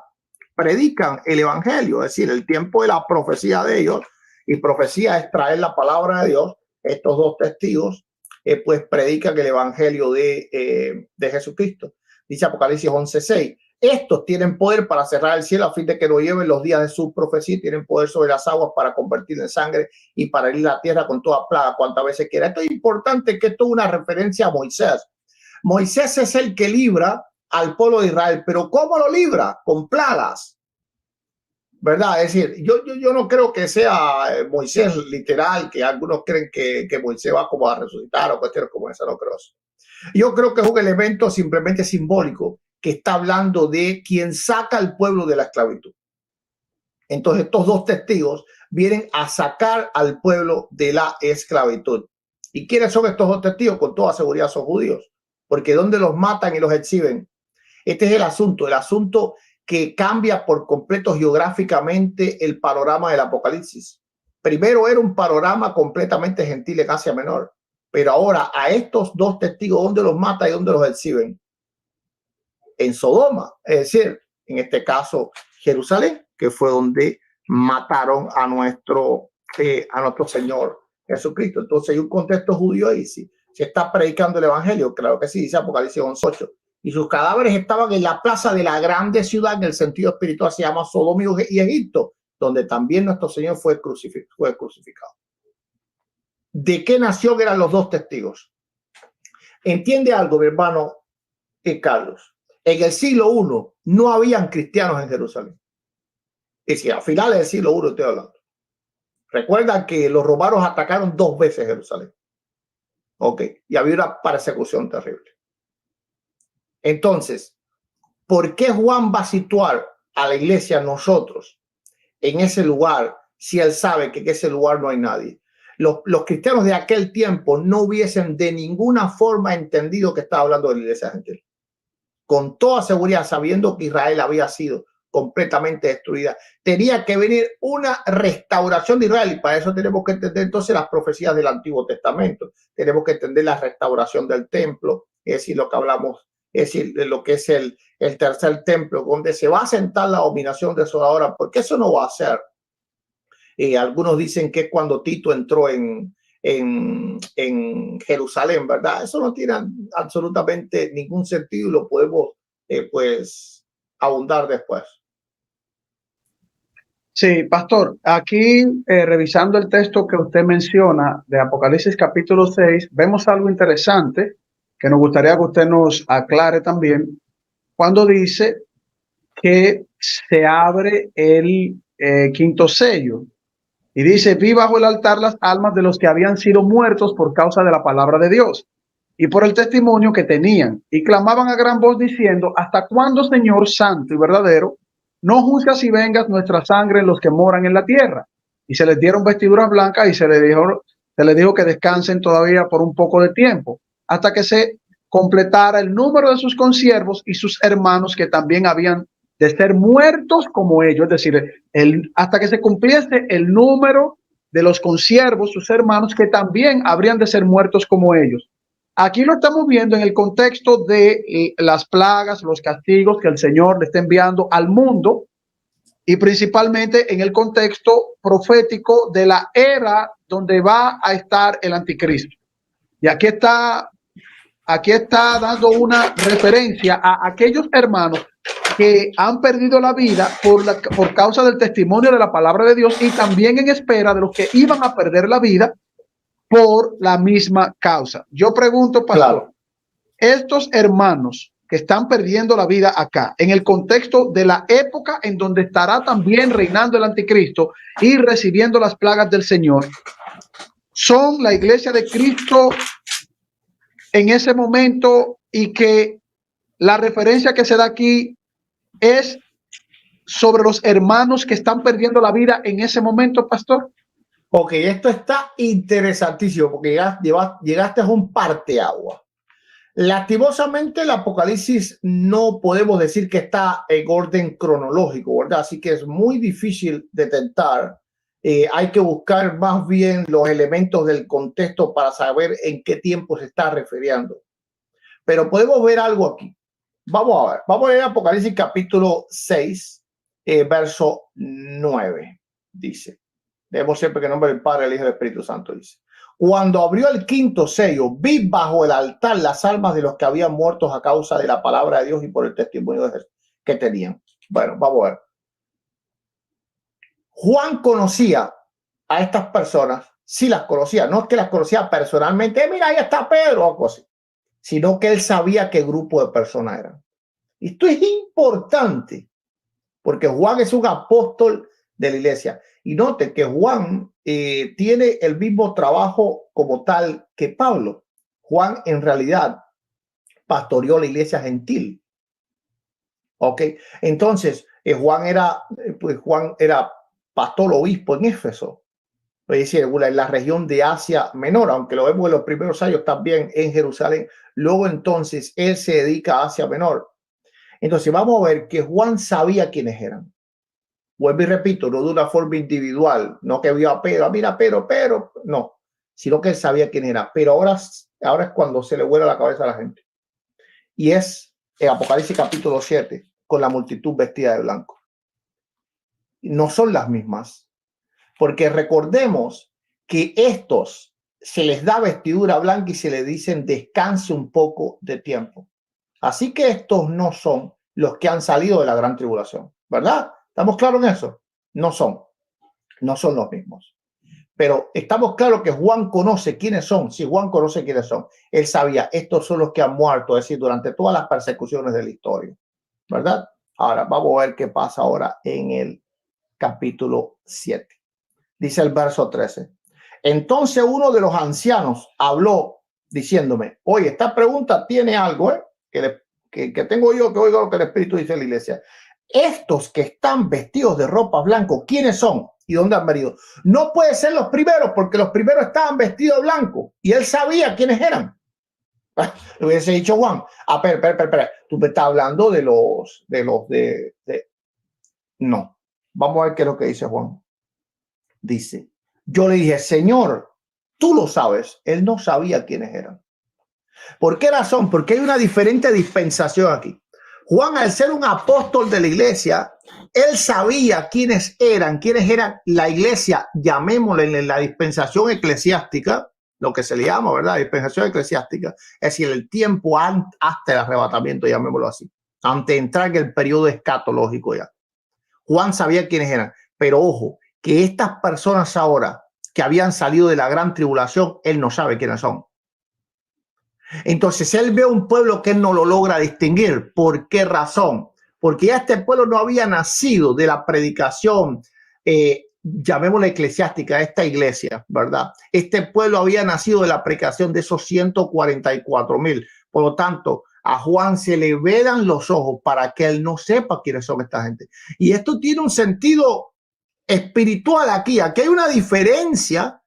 predican el evangelio. Es decir, el tiempo de la profecía de ellos, y profecía es traer la palabra de Dios. Estos dos testigos pues predican el evangelio de Jesucristo. Dice Apocalipsis 11:6. Estos tienen poder para cerrar el cielo a fin de que no lleven los días de su profecía. Tienen poder sobre las aguas para convertir en sangre y para herir la tierra con toda plaga cuantas veces quiera. Esto es importante, que esto es una referencia a Moisés. Moisés es el que libra al pueblo de Israel, pero ¿cómo lo libra? Con plagas, ¿verdad? Es decir, yo no creo que sea Moisés literal, que algunos creen que Moisés va como a resucitar o cuestiones como esa. No creo eso. Yo creo que es un elemento simplemente simbólico que está hablando de quien saca al pueblo de la esclavitud. Entonces, estos dos testigos vienen a sacar al pueblo de la esclavitud. ¿Y quiénes son estos dos testigos? Con toda seguridad son judíos, porque donde los matan y los exhiben. Este es el asunto que cambia por completo geográficamente el panorama del Apocalipsis. Primero era un panorama completamente gentil en Asia Menor, pero ahora a estos dos testigos, ¿dónde los mata y dónde los exhiben? En Sodoma, es decir, en este caso Jerusalén, que fue donde mataron a nuestro Señor Jesucristo. Entonces hay un contexto judío ahí. ¿Sí? Se está predicando el evangelio, claro que sí, dice Apocalipsis 11:8. Y sus cadáveres estaban en la plaza de la grande ciudad, en el sentido espiritual se llama Sodoma y Egipto, donde también nuestro Señor fue crucificado. ¿De qué nación eran los dos testigos? Entiende algo, mi hermano Carlos. En el siglo I no habían cristianos en Jerusalén. Es decir, a finales del siglo I estoy hablando. Recuerdan que los romanos atacaron 2 veces Jerusalén. Ok, y había una persecución terrible. Entonces, ¿por qué Juan va a situar a la iglesia, nosotros, en ese lugar, si él sabe que en ese lugar no hay nadie? Los cristianos de aquel tiempo no hubiesen de ninguna forma entendido que estaba hablando de la iglesia gentil. Con toda seguridad, sabiendo que Israel había sido completamente destruida, tenía que venir una restauración de Israel, y para eso tenemos que entender entonces las profecías del Antiguo Testamento. Tenemos que entender la restauración del templo, es decir, lo que hablamos, es decir, de lo que es el tercer templo, donde se va a sentar la abominación desoladora, porque eso no va a ser. Algunos dicen que es cuando Tito entró en Jerusalén, ¿verdad? Eso no tiene absolutamente ningún sentido y lo podemos pues abundar después. Sí, pastor, aquí revisando el texto que usted menciona de Apocalipsis capítulo 6, vemos algo interesante que nos gustaría que usted nos aclare también, cuando dice que se abre el quinto sello. Y dice, vi bajo el altar las almas de los que habían sido muertos por causa de la palabra de Dios y por el testimonio que tenían. Y clamaban a gran voz diciendo, ¿hasta cuándo, Señor santo y verdadero, no juzgas y vengas nuestra sangre en los que moran en la tierra? Y se les dieron vestiduras blancas y se les dijo que descansen todavía por un poco de tiempo, hasta que se completara el número de sus consiervos y sus hermanos que también habían de ser muertos como ellos, es decir, hasta que se cumpliese el número de los consiervos, sus hermanos, que también habrían de ser muertos como ellos. Aquí lo estamos viendo en el contexto de las plagas, los castigos que el Señor le está enviando al mundo y principalmente en el contexto profético de la era donde va a estar el anticristo. Y aquí está dando una referencia a aquellos hermanos que han perdido la vida por causa del testimonio de la palabra de Dios y también en espera de los que iban a perder la vida por la misma causa. Yo pregunto, pastor, estos hermanos que están perdiendo la vida acá, en el contexto de la época en donde estará también reinando el anticristo y recibiendo las plagas del Señor, ¿son la iglesia de Cristo en ese momento y que la referencia que se da aquí es sobre los hermanos que están perdiendo la vida en ese momento, pastor? Ok, esto está interesantísimo porque llegaste a un parteagua. Lastimosamente, el Apocalipsis no podemos decir que está en orden cronológico, ¿verdad? Así que es muy difícil detectar. Hay que buscar más bien los elementos del contexto para saber en qué tiempo se está refiriendo. Pero podemos ver algo aquí. Vamos a ver. Vamos a leer Apocalipsis capítulo 6, verso 9. Dice, debemos siempre que en nombre del Padre, el Hijo y el Espíritu Santo, dice. Cuando abrió el quinto sello, vi bajo el altar las almas de los que habían muerto a causa de la palabra de Dios y por el testimonio que tenían. Bueno, vamos a ver. Juan conocía a estas personas, sí las conocía, no es que las conocía personalmente, mira, ahí está Pedro o algo así, sino que él sabía qué grupo de personas eran. Y esto es importante, porque Juan es un apóstol de la iglesia. Y note que Juan tiene el mismo trabajo como tal que Pablo. Juan en realidad pastoreó la iglesia gentil. ¿Ok? Entonces, Juan era pastor obispo en Éfeso. Es decir, en la región de Asia Menor, aunque lo vemos en los primeros años también en Jerusalén. Luego entonces él se dedica a Asia Menor. Entonces vamos a ver que Juan sabía quiénes eran. Vuelvo y repito, no de una forma individual, no que vio a Pedro, mira Pedro, no, sino que él sabía quién era. Pero ahora es cuando se le vuela la cabeza a la gente. Y es en Apocalipsis capítulo 7, con la multitud vestida de blanco. No son las mismas, porque recordemos que estos se les da vestidura blanca y se les dicen descanse un poco de tiempo. Así que estos no son los que han salido de la gran tribulación, ¿verdad? ¿Estamos claros en eso? No son los mismos. Pero estamos claros que Juan conoce quiénes son. Si Juan conoce quiénes son, él sabía, estos son los que han muerto, es decir, durante todas las persecuciones de la historia, ¿verdad? Ahora, vamos a ver qué pasa ahora en el capítulo 7. Dice el verso 13. Entonces uno de los ancianos habló diciéndome, oye, esta pregunta tiene algo, que tengo yo, que oigo lo que el Espíritu dice en la iglesia. Estos que están vestidos de ropa blanco, ¿quiénes son? ¿Y dónde han venido? No puede ser los primeros, porque los primeros estaban vestidos de blanco y él sabía quiénes eran. Le hubiese dicho Juan, espera, tú me estás hablando de los. No, vamos a ver qué es lo que dice Juan. Dice, yo le dije, Señor, tú lo sabes. Él no sabía quiénes eran. ¿Por qué razón? Porque hay una diferente dispensación aquí. Juan, al ser un apóstol de la iglesia, él sabía quiénes eran la iglesia, llamémosle en la dispensación eclesiástica, lo que se le llama, ¿verdad? Dispensación eclesiástica, es decir, el tiempo hasta el arrebatamiento, llamémoslo así, antes de entrar en el periodo escatológico ya. Juan sabía quiénes eran, pero ojo, que estas personas ahora que habían salido de la gran tribulación, él no sabe quiénes son. Entonces él ve un pueblo que él no lo logra distinguir. ¿Por qué razón? porque ya este pueblo no había nacido de la predicación, llamémosla eclesiástica, esta iglesia, ¿verdad? Este pueblo había nacido de la predicación de esos 144,000. Por lo tanto, a Juan se le vedan los ojos para que él no sepa quiénes son esta gente. Y esto tiene un sentido espiritual aquí. Aquí hay una diferencia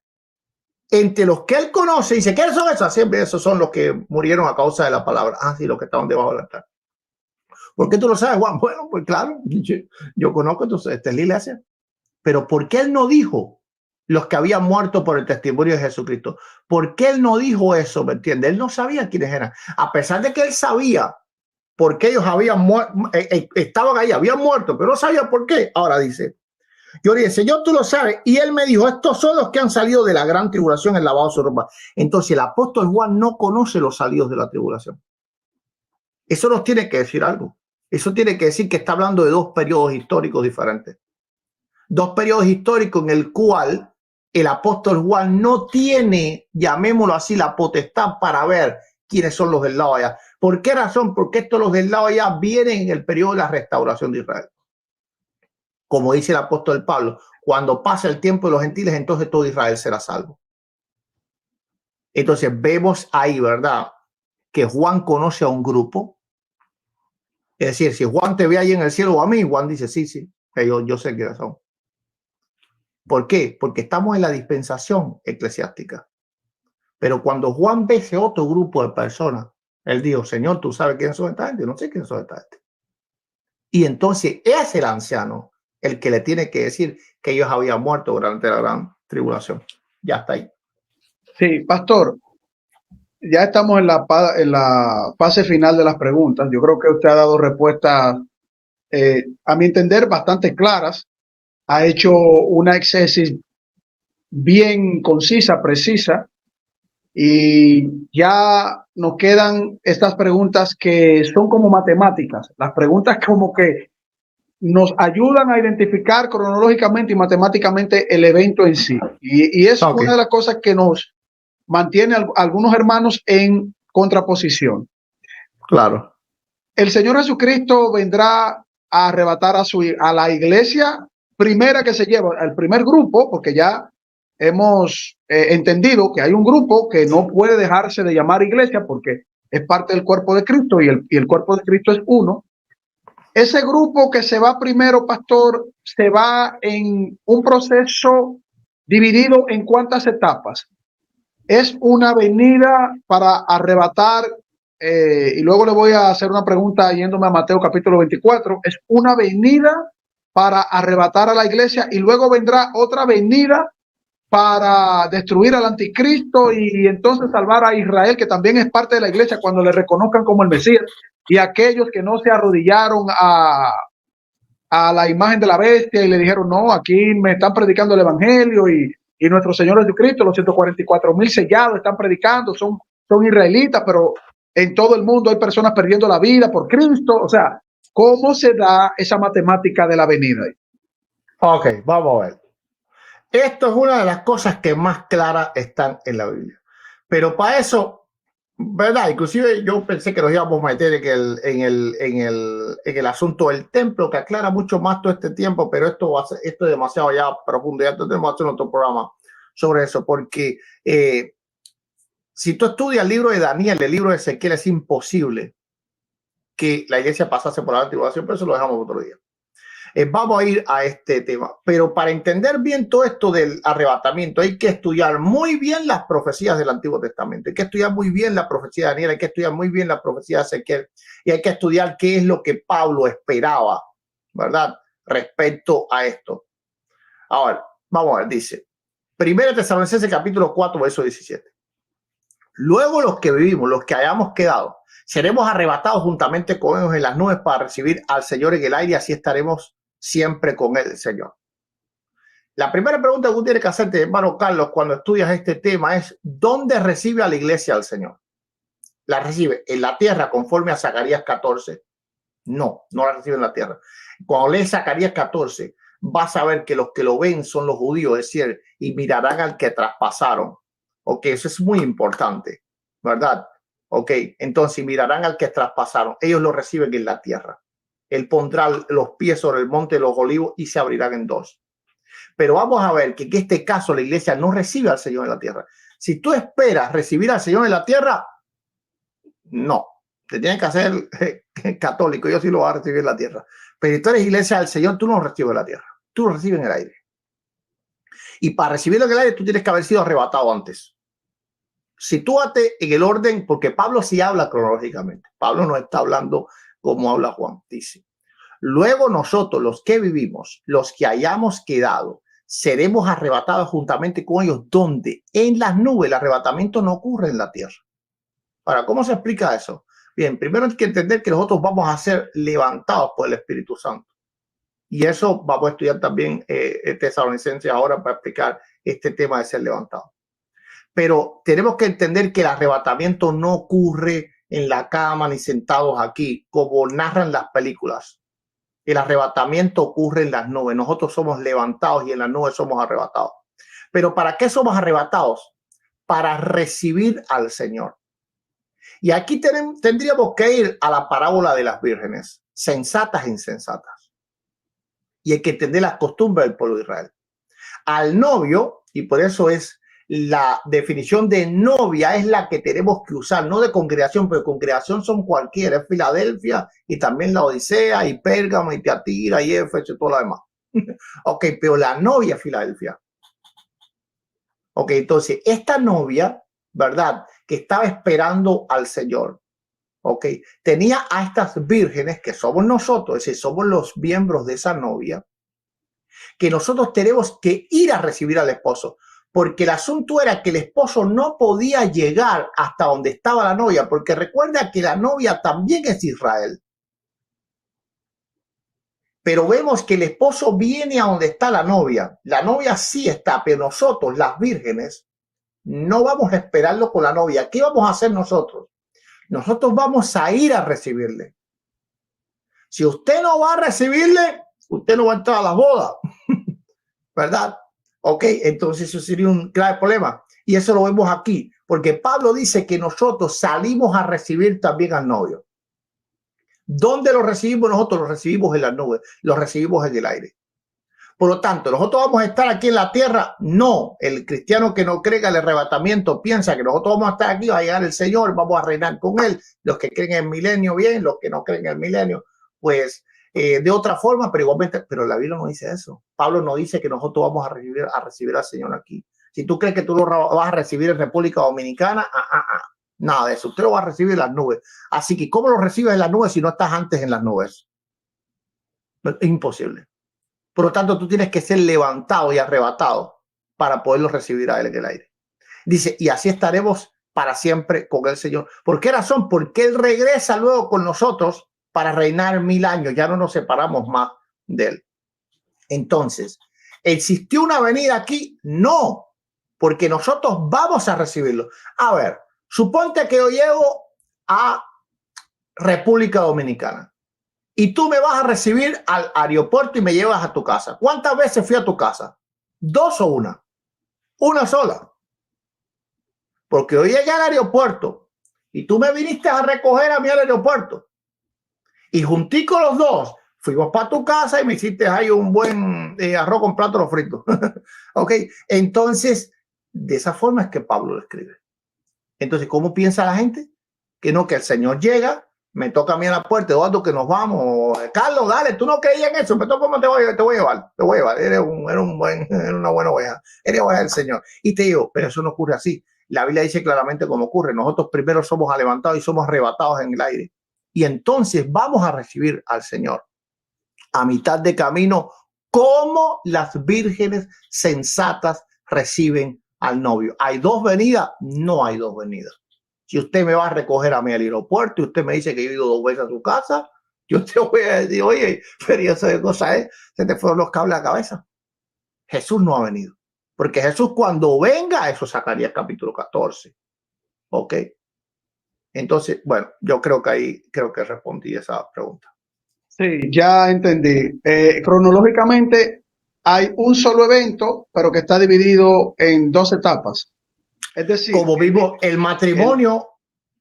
entre los que él conoce y dice, ¿quiénes son esos? Siempre esos son los que murieron a causa de la palabra. Ah, sí, los que estaban debajo del altar. ¿Por qué tú lo sabes, Juan? Bueno, pues claro, yo conozco, entonces, esta es la iglesia. Pero ¿por qué él no dijo los que habían muerto por el testimonio de Jesucristo? ¿Por qué él no dijo eso? ¿Me entiendes? Él no sabía quiénes eran. A pesar de que él sabía por qué ellos habían muerto, estaban ahí, habían muerto, pero no sabía por qué. Ahora dice, yo le dije, Señor, tú lo sabes. Y él me dijo, estos son los que han salido de la gran tribulación en lavado su ropa. Entonces el apóstol Juan no conoce los salidos de la tribulación. Eso nos tiene que decir algo. Eso tiene que decir que está hablando de dos periodos históricos diferentes. Dos periodos históricos en el cual el apóstol Juan no tiene, llamémoslo así, la potestad para ver quiénes son los del lado allá. ¿Por qué razón? Porque estos los del lado allá vienen en el periodo de la restauración de Israel. Como dice el apóstol Pablo, cuando pase el tiempo de los gentiles, entonces todo Israel será salvo. Entonces vemos ahí, ¿verdad?, que Juan conoce a un grupo. Es decir, si Juan te ve ahí en el cielo o a mí, Juan dice, sí, que yo sé quiénes son. ¿Por qué? Porque estamos en la dispensación eclesiástica. Pero cuando Juan ve ese otro grupo de personas, él dijo, Señor, tú sabes quién son esta gente, yo no sé quién son esta gente. Y entonces es el anciano el que le tiene que decir que ellos habían muerto durante la gran tribulación. Ya está ahí. Sí, pastor, ya estamos en la fase final de las preguntas. Yo creo que usted ha dado respuestas, a mi entender, bastante claras. Ha hecho una exégesis bien concisa, precisa, y ya nos quedan estas preguntas que son como matemáticas, las preguntas como que nos ayudan a identificar cronológicamente y matemáticamente el evento en sí. Y es una de las cosas que nos mantiene a algunos hermanos en contraposición. Claro. El Señor Jesucristo vendrá a arrebatar a la iglesia primera que se lleva, al primer grupo, porque ya hemos entendido que hay un grupo que no puede dejarse de llamar iglesia porque es parte del cuerpo de Cristo y el cuerpo de Cristo es uno. Ese grupo que se va primero, pastor, se va en un proceso dividido en cuántas etapas. Es una venida para arrebatar, y luego le voy a hacer una pregunta yéndome a Mateo capítulo 24, es una venida para arrebatar a la iglesia y luego vendrá otra venida para destruir al anticristo y entonces salvar a Israel, que también es parte de la iglesia cuando le reconozcan como el Mesías, y aquellos que no se arrodillaron a la imagen de la bestia y le dijeron, no, aquí me están predicando el evangelio y nuestro Señor Jesucristo, los 144,000 sellados están predicando, son israelitas, pero en todo el mundo hay personas perdiendo la vida por Cristo. O sea, ¿cómo se da esa matemática de la venida? Ok, vamos a ver. Esto es una de las cosas que más claras están en la Biblia. Pero para eso, ¿verdad? Inclusive yo pensé que nos íbamos a meter en el asunto del templo, que aclara mucho más todo este tiempo, pero esto es demasiado ya profundo. Ya tenemos que hacer otro programa sobre eso, porque si tú estudias el libro de Daniel, el libro de Ezequiel, es imposible que la iglesia pasase por la tribulación, pero eso lo dejamos otro día. Vamos a ir a este tema, pero para entender bien todo esto del arrebatamiento hay que estudiar muy bien las profecías del Antiguo Testamento, hay que estudiar muy bien la profecía de Daniel, hay que estudiar muy bien la profecía de Ezequiel y hay que estudiar qué es lo que Pablo esperaba, ¿verdad?, respecto a esto. Ahora, vamos a ver, dice 1 Tesalonicenses capítulo 4, verso 17. Luego los que vivimos, los que hayamos quedado, seremos arrebatados juntamente con ellos en las nubes para recibir al Señor en el aire, así estaremos siempre con el Señor. La primera pregunta que tú tienes que hacerte, hermano Carlos, cuando estudias este tema es, ¿dónde recibe a la iglesia al Señor? ¿La recibe en la tierra conforme a Zacarías 14? No, no la recibe en la tierra. Cuando lees Zacarías 14, vas a ver que los que lo ven son los judíos, es decir, y mirarán al que traspasaron. Ok, eso es muy importante, ¿verdad? Ok, entonces mirarán al que traspasaron. Ellos lo reciben en la tierra. Él pondrá los pies sobre el monte de los olivos y se abrirán en dos. Pero vamos a ver que en este caso la iglesia no recibe al Señor en la tierra. Si tú esperas recibir al Señor en la tierra, no. Te tienes que hacer católico. Yo sí lo voy a recibir en la tierra. Pero si tú eres iglesia del Señor, tú no lo recibes en la tierra. Tú lo recibes en el aire. Y para recibirlo en el aire, tú tienes que haber sido arrebatado antes. Sitúate en el orden, porque Pablo sí habla cronológicamente. Pablo no está hablando como habla Juan. Dice, luego nosotros, los que vivimos, los que hayamos quedado, seremos arrebatados juntamente con ellos. ¿Dónde? En las nubes. El arrebatamiento no ocurre en la tierra. Ahora, ¿cómo se explica eso? Bien, primero hay que entender que nosotros vamos a ser levantados por el Espíritu Santo. Y eso vamos a estudiar también Tesalonicenses ahora para explicar este tema de ser levantado. Pero tenemos que entender que el arrebatamiento no ocurre en la cama ni sentados aquí, como narran las películas. El arrebatamiento ocurre en las nubes. Nosotros somos levantados y en las nubes somos arrebatados. Pero ¿para qué somos arrebatados? Para recibir al Señor. Y aquí tendríamos que ir a la parábola de las vírgenes, sensatas e insensatas. Y hay que entender las costumbres del pueblo de Israel. Al novio, y por eso es la definición de novia es la que tenemos que usar, no de congregación, pero congregación son cualquiera, es Filadelfia y también la Odisea y Pérgamo y Tiatira y Éfeso y todo lo demás. Ok, pero la novia es Filadelfia. Ok, entonces esta novia, ¿verdad? Que estaba esperando al Señor. Ok, tenía a estas vírgenes que somos nosotros, es decir, somos los miembros de esa novia, que nosotros tenemos que ir a recibir al esposo. Porque el asunto era que el esposo no podía llegar hasta donde estaba la novia, porque recuerda que la novia también es Israel. Pero vemos que el esposo viene a donde está la novia. La novia sí está, pero nosotros, las vírgenes, no vamos a esperarlo con la novia. ¿Qué vamos a hacer nosotros? Nosotros vamos a ir a recibirle. Si usted no va a recibirle, usted no va a entrar a la boda, ¿verdad? Ok, entonces eso sería un grave problema. Y eso lo vemos aquí, porque Pablo dice que nosotros salimos a recibir también al novio. ¿Dónde lo recibimos nosotros? Lo recibimos en las nubes, lo recibimos en el aire. Por lo tanto, ¿nosotros vamos a estar aquí en la tierra? No. El cristiano que no cree en el arrebatamiento piensa que nosotros vamos a estar aquí, va a llegar el Señor, vamos a reinar con Él. Los que creen en el milenio, bien. Los que no creen en el milenio, pues de otra forma, pero igualmente, pero la Biblia no dice eso. Pablo no dice que nosotros vamos a recibir al Señor aquí. Si tú crees que tú lo vas a recibir en República Dominicana, nada de eso. Usted lo va a recibir en las nubes. Así que, ¿cómo lo recibes en las nubes si no estás antes en las nubes? Es imposible. Por lo tanto, tú tienes que ser levantado y arrebatado para poderlo recibir a Él en el aire. Dice, y así estaremos para siempre con el Señor. ¿Por qué razón? Porque Él regresa luego con nosotros para reinar 1000 años. Ya no nos separamos más de Él. Entonces, ¿existió una venida aquí? No, porque nosotros vamos a recibirlo. A ver, suponte que yo llego a República Dominicana y tú me vas a recibir al aeropuerto y me llevas a tu casa. ¿Cuántas veces fui a tu casa? ¿2 o una? Una sola. Porque yo llegué al aeropuerto y tú me viniste a recoger a mí al aeropuerto. Y juntico los dos, fuimos para tu casa y me hiciste ahí un buen arroz con plátano frito. Ok, entonces, de esa forma es que Pablo lo escribe. Entonces, ¿cómo piensa la gente? Que no, que el Señor llega, me toca a mí a la puerta, Eduardo, que nos vamos. Carlos, dale, tú no creías en eso, me toca, te voy a llevar. Eres una buena oveja, eres oveja del Señor. Y te digo, pero eso no ocurre así. La Biblia dice claramente cómo ocurre. Nosotros primero somos levantados y somos arrebatados en el aire. Y entonces vamos a recibir al Señor a mitad de camino, como las vírgenes sensatas reciben al novio. ¿Hay 2 venidas? No hay 2 venidas. Si usted me va a recoger a mí al aeropuerto y usted me dice que yo he ido 2 veces a su casa, yo te voy a decir, oye, pero eso de cosa es, se te fueron los cables a la cabeza. Jesús no ha venido. Porque Jesús cuando venga, eso sacaría capítulo 14. ¿Ok? Entonces, bueno, yo creo que ahí respondí esa pregunta. Sí, ya entendí. Cronológicamente hay un solo evento, pero que está dividido en 2 etapas. Es decir, como vimos, el matrimonio,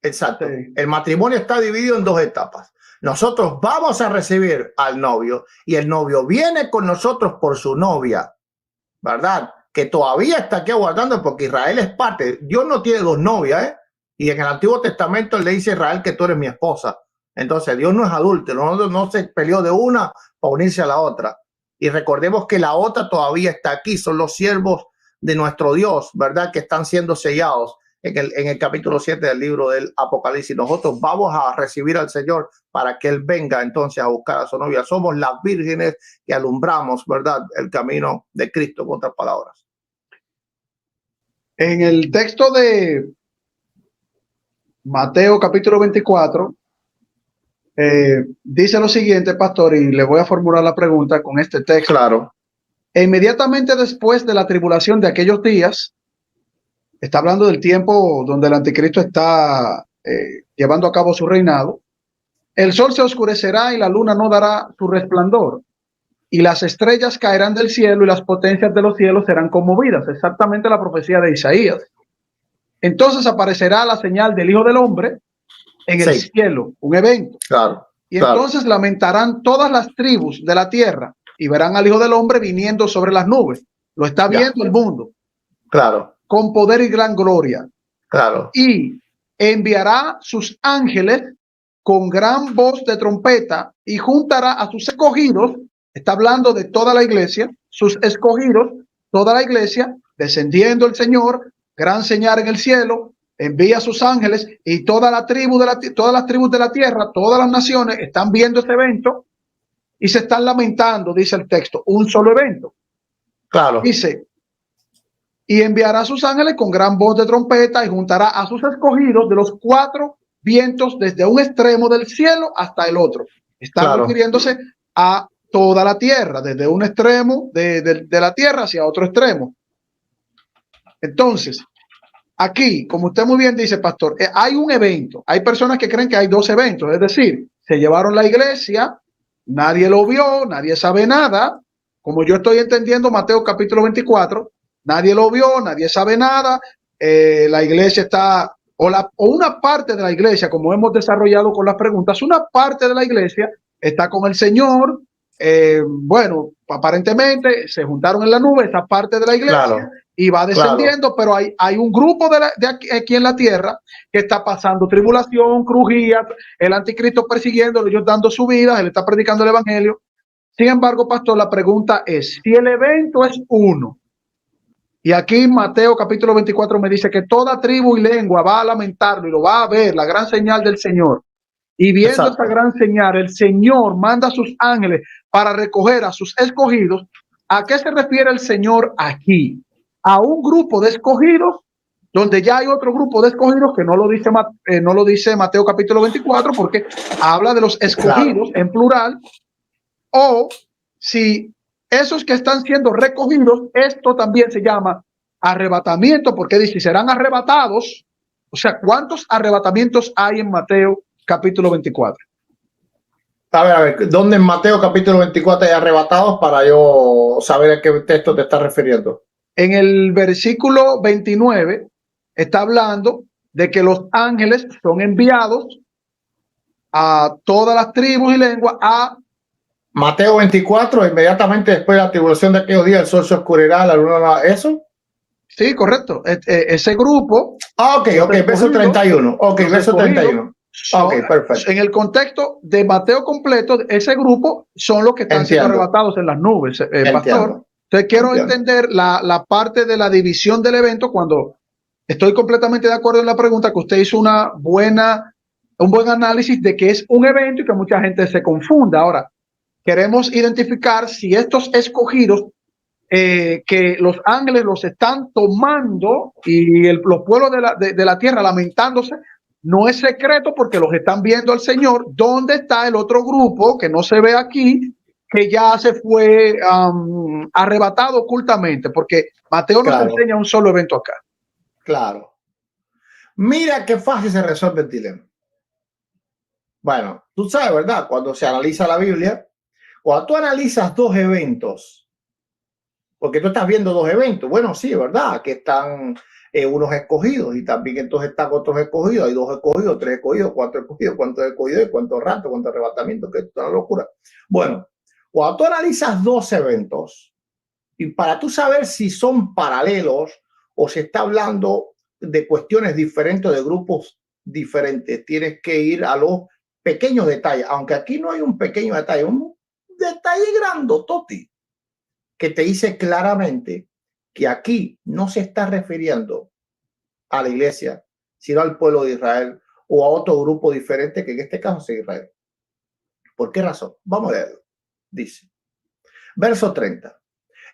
exacto, sí. el matrimonio está dividido en 2 etapas. Nosotros vamos a recibir al novio y el novio viene con nosotros por su novia, ¿verdad? Que todavía está aquí aguardando porque Israel es parte. Dios no tiene dos novias, ¿eh? Y en el Antiguo Testamento le dice a Israel que tú eres mi esposa. Entonces Dios no es adúltero, no se peleó de una para unirse a la otra. Y recordemos que la otra todavía está aquí, son los siervos de nuestro Dios, ¿verdad? Que están siendo sellados en el capítulo 7 del libro del Apocalipsis. Nosotros vamos a recibir al Señor para que Él venga entonces a buscar a su novia. Somos las vírgenes que alumbramos, ¿verdad? El camino de Cristo, con otras palabras. En el texto de Mateo capítulo 24, dice lo siguiente, pastor, y le voy a formular la pregunta con este texto. Claro. E inmediatamente después de la tribulación de aquellos días, está hablando del tiempo donde el anticristo está llevando a cabo su reinado, el sol se oscurecerá y la luna no dará su resplandor, y las estrellas caerán del cielo y las potencias de los cielos serán conmovidas. Exactamente la profecía de Isaías. Entonces aparecerá la señal del Hijo del Hombre en el cielo, un evento. Claro. Y entonces lamentarán todas las tribus de la tierra y verán al Hijo del Hombre viniendo sobre las nubes. Lo está viendo el mundo. Claro. Con poder y gran gloria. Claro. Y enviará sus ángeles con gran voz de trompeta y juntará a sus escogidos. Está hablando de toda la iglesia, sus escogidos, toda la iglesia, descendiendo el Señor, gran señal en el cielo, envía a sus ángeles y toda la tribu todas las tribus de la tierra, todas las naciones están viendo este evento y se están lamentando, dice el texto, un solo evento. Claro. Dice, y enviará a sus ángeles con gran voz de trompeta y juntará a sus escogidos de los cuatro vientos desde un extremo del cielo hasta el otro. Está refiriéndose a toda la tierra, desde un extremo de la tierra hacia otro extremo. Entonces, aquí, como usted muy bien dice, pastor, hay un evento. Hay personas que creen que hay dos eventos, es decir, se llevaron la iglesia, nadie lo vio, nadie sabe nada. Como yo estoy entendiendo Mateo capítulo 24, nadie lo vio, nadie sabe nada. La iglesia está, o una parte de la iglesia, como hemos desarrollado con las preguntas, una parte de la iglesia está con el Señor. Bueno, aparentemente se juntaron en la nube, esa parte de la iglesia, y va descendiendo, pero hay un grupo de aquí en la tierra que está pasando tribulación, crujías, el anticristo persiguiéndolo, ellos dando su vida, él está predicando el evangelio. Sin embargo, pastor, la pregunta es, si el evento es uno, y aquí Mateo capítulo 24 me dice que toda tribu y lengua va a lamentarlo y lo va a ver, la gran señal del Señor. Y viendo esta gran señal, el Señor manda a sus ángeles para recoger a sus escogidos. ¿A qué se refiere el Señor aquí? A un grupo de escogidos, donde ya hay otro grupo de escogidos que no lo dice Mateo capítulo 24, porque habla de los escogidos en plural. O si esos que están siendo recogidos, esto también se llama arrebatamiento, porque dice, serán arrebatados. O sea, ¿cuántos arrebatamientos hay en Mateo capítulo 24? A ver, ¿dónde en Mateo capítulo 24 hay arrebatados para yo saber a qué texto te estás refiriendo? En el versículo 29 está hablando de que los ángeles son enviados a todas las tribus y lenguas a Mateo 24, inmediatamente después de la tribulación de aquellos días, el sol se oscurecerá, la luna, ¿eso? Sí, correcto. Ese grupo. Ok, verso 31. Ok, verso 31. Ok, perfecto. En el contexto de Mateo completo, ese grupo son los que están siendo arrebatados en las nubes, pastor. Entonces quiero entender la parte de la división del evento cuando estoy completamente de acuerdo en la pregunta que usted hizo un buen análisis de que es un evento y que mucha gente se confunda. Ahora, queremos identificar si estos escogidos que los ángeles los están tomando y los pueblos de la tierra lamentándose, no es secreto porque los están viendo al Señor. ¿Dónde está el otro grupo que no se ve aquí, que ya se fue arrebatado ocultamente? Porque Mateo nos enseña un solo evento acá. Claro. Mira qué fácil se resuelve el dilema. Bueno, tú sabes, ¿verdad? Cuando se analiza la Biblia, cuando tú analizas dos eventos, Porque tú estás viendo dos eventos. Bueno, sí, ¿verdad? Que están unos escogidos y también entonces están otros escogidos. Hay dos escogidos, tres escogidos, cuatro escogidos, cuántos escogidos y cuánto rato, cuánto arrebatamiento, que es una locura. Bueno, cuando tú analizas dos eventos y para tú saber si son paralelos o se está hablando de cuestiones diferentes, de grupos diferentes, tienes que ir a los pequeños detalles, aunque aquí no hay un pequeño detalle, un detalle grandototi que te dice claramente que aquí no se está refiriendo a la iglesia, sino al pueblo de Israel o a otro grupo diferente que en este caso es Israel. ¿Por qué razón? Vamos a leerlo. Dice, verso 30.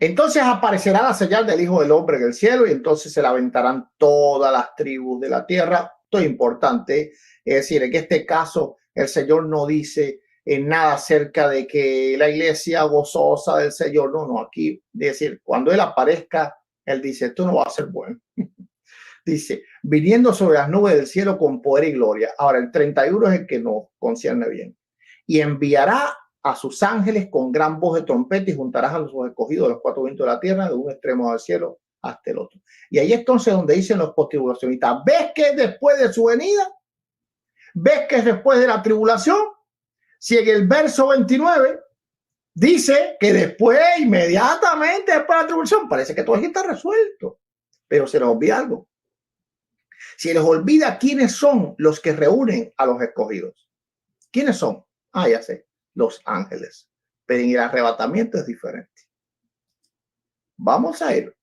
Entonces aparecerá la señal del Hijo del Hombre en el cielo y entonces se la aventarán todas las tribus de la tierra. Esto es importante. Es decir, en este caso el Señor no dice en nada acerca de que la iglesia gozosa del Señor. No, no, aquí es decir, cuando Él aparezca, Él dice, esto no va a ser bueno. Dice, viniendo sobre las nubes del cielo con poder y gloria. Ahora, el 31 es el que nos concierne bien. Y enviará a sus ángeles con gran voz de trompeta y juntarás a los escogidos de los cuatro vientos de la tierra, de un extremo del cielo hasta el otro. Y ahí entonces donde dicen los postribulacionistas, ¿ves que después de su venida? ¿Ves que después de la tribulación? Si en el verso 29 dice que después, inmediatamente después de la tribulación, parece que todo aquí está resuelto, pero se nos olvida algo. Se les olvida quiénes son los que reúnen a los escogidos. ¿Quiénes son? Ah, ya sé, los ángeles. Pero en el arrebatamiento es diferente. Vamos a ir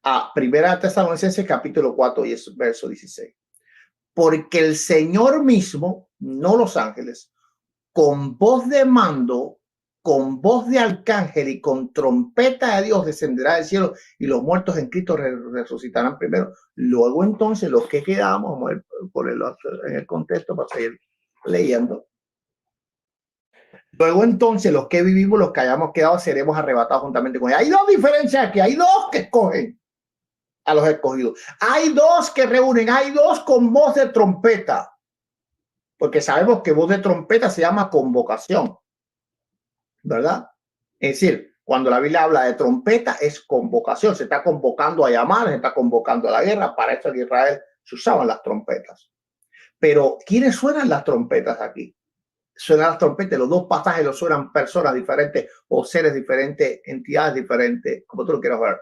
a 1 Tesalonicenses capítulo 4 y verso 16. Porque el Señor mismo, no los ángeles, con voz de mando, con voz de arcángel y con trompeta de Dios descenderá del cielo y los muertos en Cristo resucitarán primero. Luego entonces los que quedamos, vamos a ver por en el contexto para seguir leyendo. Luego entonces los que vivimos, los que hayamos quedado, seremos arrebatados juntamente con ellos. Hay dos diferencias aquí, hay dos que escogen a los escogidos. Hay dos que reúnen, hay dos con voz de trompeta. Porque sabemos que voz de trompeta se llama convocación, ¿verdad? Es decir, cuando la Biblia habla de trompeta es convocación, se está convocando a llamar, se está convocando a la guerra. Para eso en Israel se usaban las trompetas. Pero ¿quiénes suenan las trompetas aquí? Suenan las trompetas, los dos pasajes los suenan personas diferentes o seres diferentes, entidades diferentes, como tú lo quieras ver.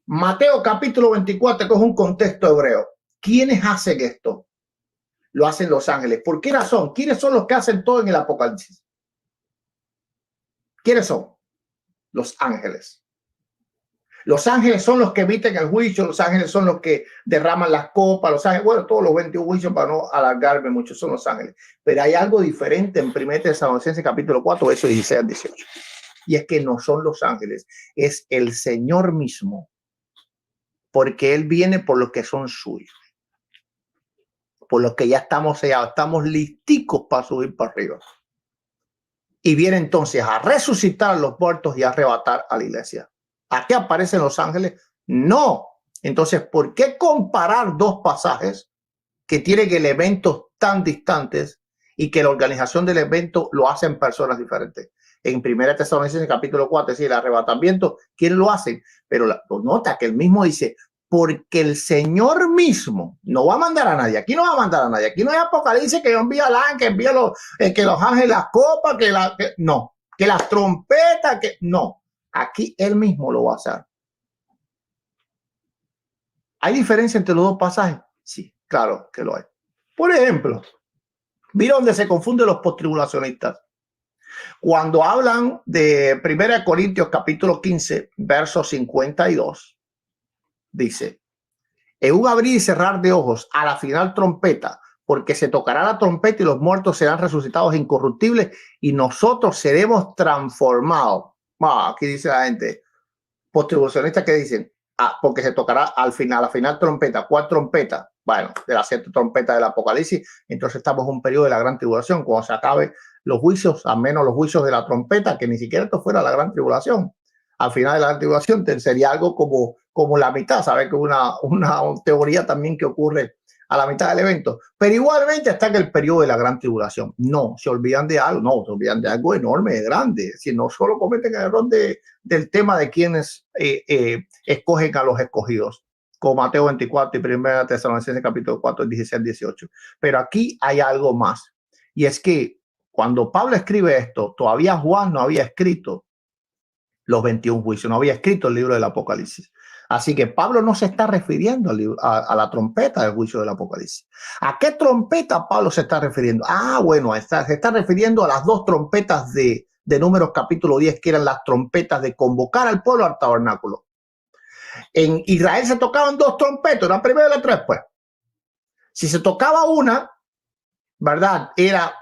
Mateo capítulo 24, que es un contexto hebreo. ¿Quiénes hacen esto? Lo hacen los ángeles. ¿Por qué razón? ¿Quiénes son los que hacen todo en el Apocalipsis? ¿Quiénes son? Los ángeles. Los ángeles son los que emiten el juicio, los ángeles son los que derraman las copas, los ángeles, bueno, todos los 21 juicios para no alargarme mucho, son los ángeles. Pero hay algo diferente en 1 Tesalonicenses capítulo 4, versos 16 al 18. Y es que no son los ángeles, es el Señor mismo, porque Él viene por los que son suyos, por los que ya estamos sellados, estamos listicos para subir para arriba. Y viene entonces a resucitar a los muertos y a arrebatar a la iglesia. ¿A qué aparecen los ángeles? No. Entonces, ¿por qué comparar dos pasajes que tienen elementos tan distantes y que la organización del evento lo hacen personas diferentes? En 1 Tesalonicenses capítulo 4, es decir, el arrebatamiento, ¿quién lo hace? Pero nota que el mismo dice, porque el Señor mismo no va a mandar a nadie. Aquí no va a mandar a nadie. Aquí no hay Apocalipsis que envía al ángel, que envía que los ángeles las copas, no, que las trompetas, que no. Aquí él mismo lo va a hacer. ¿Hay diferencia entre los dos pasajes? Sí, claro que lo hay. Por ejemplo, mira donde se confunden los postribulacionistas. Cuando hablan de 1 Corintios capítulo 15, verso 52, dice, en un abrir y cerrar de ojos a la final trompeta, porque se tocará la trompeta y los muertos serán resucitados incorruptibles y nosotros seremos transformados. Aquí dice la gente, postribulacionistas que dicen, porque se tocará al final, la final trompeta. ¿Cuál trompeta? Bueno, de las 7 trompetas del Apocalipsis. Entonces estamos en un periodo de la gran tribulación, cuando se acabe los juicios, al menos los juicios de la trompeta, que ni siquiera esto fuera la gran tribulación. Al final de la gran tribulación sería algo como la mitad. ¿Sabes? Que una teoría también que ocurre a la mitad del evento, pero igualmente está en el periodo de la gran tribulación. No, se olvidan de algo, no, se olvidan de algo enorme, grande. Es decir, no solo cometen el error del tema de quienes escogen a los escogidos, como Mateo 24 y 1 Tesalonicenses capítulo 4, 16, 18. Pero aquí hay algo más, y es que cuando Pablo escribe esto, todavía Juan no había escrito los 21 juicios, no había escrito el libro del Apocalipsis. Así que Pablo no se está refiriendo a la trompeta del juicio del Apocalipsis. ¿A qué trompeta Pablo se está refiriendo? Bueno, se está refiriendo a las dos trompetas de Números capítulo 10, que eran las trompetas de convocar al pueblo al tabernáculo. En Israel se tocaban dos trompetas, la primera y la otra después. Si se tocaba una, ¿verdad? Era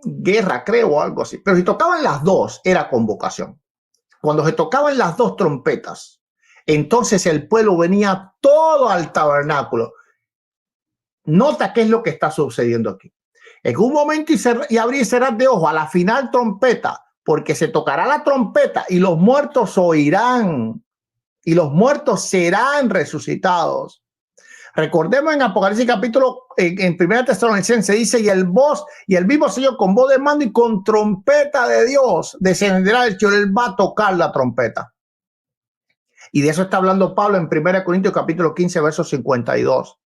guerra, creo, o algo así. Pero si tocaban las dos, era convocación. Cuando se tocaban las dos trompetas, entonces el pueblo venía todo al tabernáculo. Nota qué es lo que está sucediendo aquí. En un momento y abrir y cerrar de ojo a la final trompeta, porque se tocará la trompeta y los muertos oirán y los muertos serán resucitados. Recordemos en Apocalipsis capítulo, en 1 Tesalonicenses dice, y el mismo Señor con voz de mando y con trompeta de Dios descenderá del cielo. Él va a tocar la trompeta. Y de eso está hablando Pablo en 1 Corintios capítulo 15, verso 52.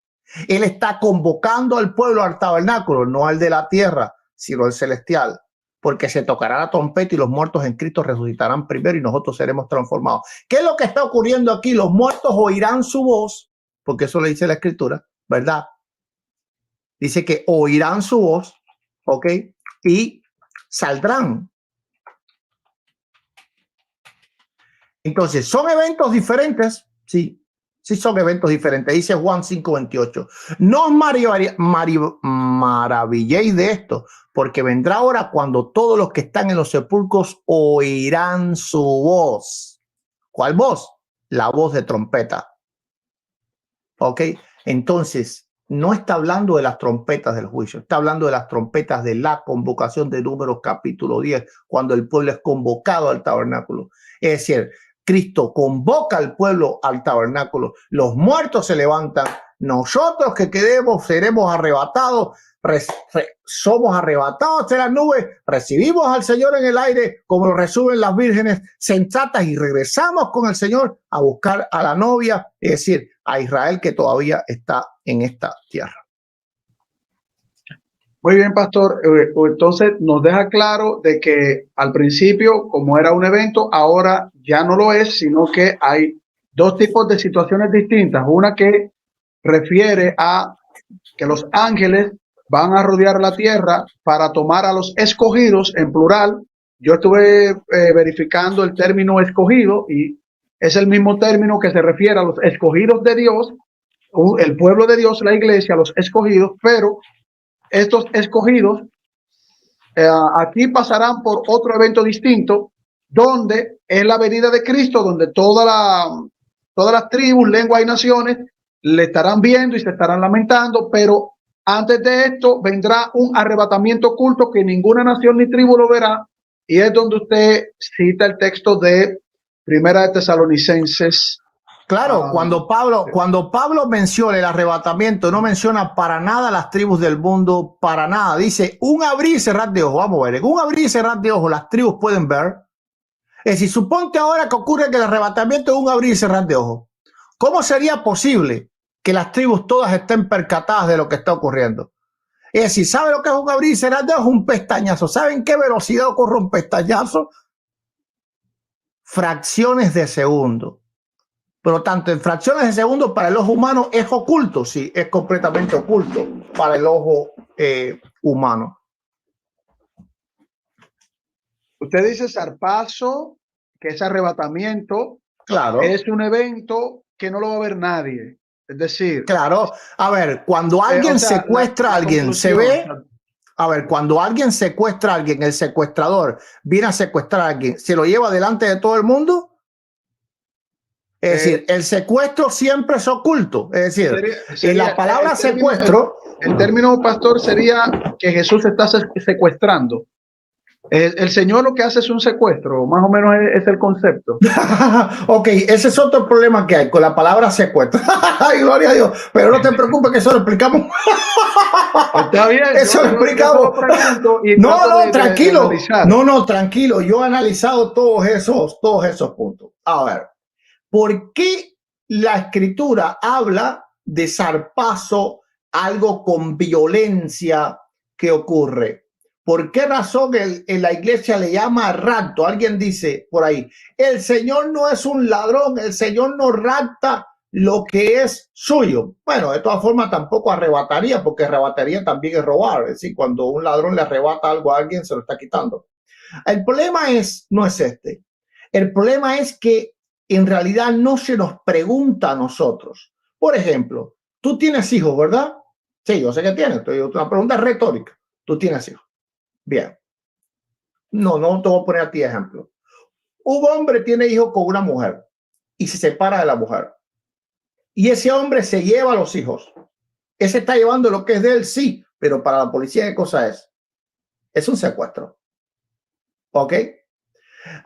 Él está convocando al pueblo al tabernáculo, no al de la tierra, sino al celestial, porque se tocará la trompeta y los muertos en Cristo resucitarán primero y nosotros seremos transformados. ¿Qué es lo que está ocurriendo aquí? Los muertos oirán su voz, porque eso le dice la Escritura, ¿verdad? Dice que oirán su voz, ¿ok? Y saldrán. Entonces, ¿son eventos diferentes? Sí, sí son eventos diferentes. Dice Juan 5:28. No os maravilléis de esto, porque vendrá hora cuando todos los que están en los sepulcros oirán su voz. ¿Cuál voz? La voz de trompeta. ¿Ok? Entonces, no está hablando de las trompetas del juicio, está hablando de las trompetas de la convocación de Números capítulo 10, cuando el pueblo es convocado al tabernáculo. Es decir, Cristo convoca al pueblo al tabernáculo, los muertos se levantan, nosotros que quedemos seremos arrebatados, somos arrebatados de las nubes, recibimos al Señor en el aire como lo reciben las vírgenes sensatas y regresamos con el Señor a buscar a la novia, es decir, a Israel que todavía está en esta tierra. Muy bien, pastor. Entonces nos deja claro de que al principio, como era un evento, ahora ya no lo es, sino que hay dos tipos de situaciones distintas. Una que refiere a que los ángeles van a rodear la tierra para tomar a los escogidos en plural. Yo estuve verificando el término escogido y es el mismo término que se refiere a los escogidos de Dios, el pueblo de Dios, la iglesia, los escogidos, pero estos escogidos aquí pasarán por otro evento distinto, donde es la venida de Cristo, donde todas las tribus, lenguas y naciones le estarán viendo y se estarán lamentando, pero antes de esto vendrá un arrebatamiento oculto que ninguna nación ni tribu lo verá, y es donde usted cita el texto de 1 Tesalonicenses. Claro, cuando Pablo menciona el arrebatamiento, no menciona para nada las tribus del mundo, para nada. Dice un abrir y cerrar de ojos. Vamos a ver, en un abrir y cerrar de ojos las tribus pueden ver. Es decir, suponte ahora que ocurre que el arrebatamiento es un abrir y cerrar de ojos. ¿Cómo sería posible que las tribus todas estén percatadas de lo que está ocurriendo? Es decir, ¿sabe lo que es un abrir y cerrar de ojos? Un pestañazo. ¿Saben qué velocidad ocurre un pestañazo? Fracciones de segundo. Pero tanto en fracciones de segundo para el ojo humano es oculto, sí, es completamente oculto para el ojo humano. Usted dice zarpazo, que es arrebatamiento. Claro. Es un evento que no lo va a ver nadie. Es decir, claro, a ver, cuando alguien secuestra a alguien, se ve. A ver, cuando alguien secuestra a alguien, el secuestrador viene a secuestrar a alguien, ¿se lo lleva delante de todo el mundo? Es decir, el secuestro siempre es oculto. Es decir, en la palabra secuestro. El término, pastor, sería que Jesús está secuestrando. El Señor lo que hace es un secuestro, más o menos es el concepto. Ok, ese es otro problema que hay con la palabra secuestro. Ay, gloria a Dios. Pero no te preocupes que eso lo explicamos. Está bien, Eso lo yo solo explicamos. pregunto y No, trato no, de tranquilo. analizar. No, tranquilo. Yo he analizado todos esos puntos. A ver, ¿por qué la escritura habla de zarpazo, algo con violencia que ocurre? ¿Por qué razón en la iglesia le llama rapto? Alguien dice por ahí, el Señor no es un ladrón, el Señor no rapta lo que es suyo. Bueno, de todas formas tampoco arrebataría, porque arrebataría también es robar. Es decir, cuando un ladrón le arrebata algo a alguien, se lo está quitando. El problema no es este. El problema es que en realidad no se nos pregunta a nosotros. Por ejemplo, tú tienes hijos, ¿verdad? Sí, yo sé que tienes. Una pregunta retórica. Tú tienes hijos. Bien. No te voy a poner a ti ejemplo. Un hombre tiene hijos con una mujer y se separa de la mujer. Y ese hombre se lleva a los hijos. Ese está llevando lo que es de él, sí, pero para la policía, ¿qué cosa es? Es un secuestro. ¿Ok?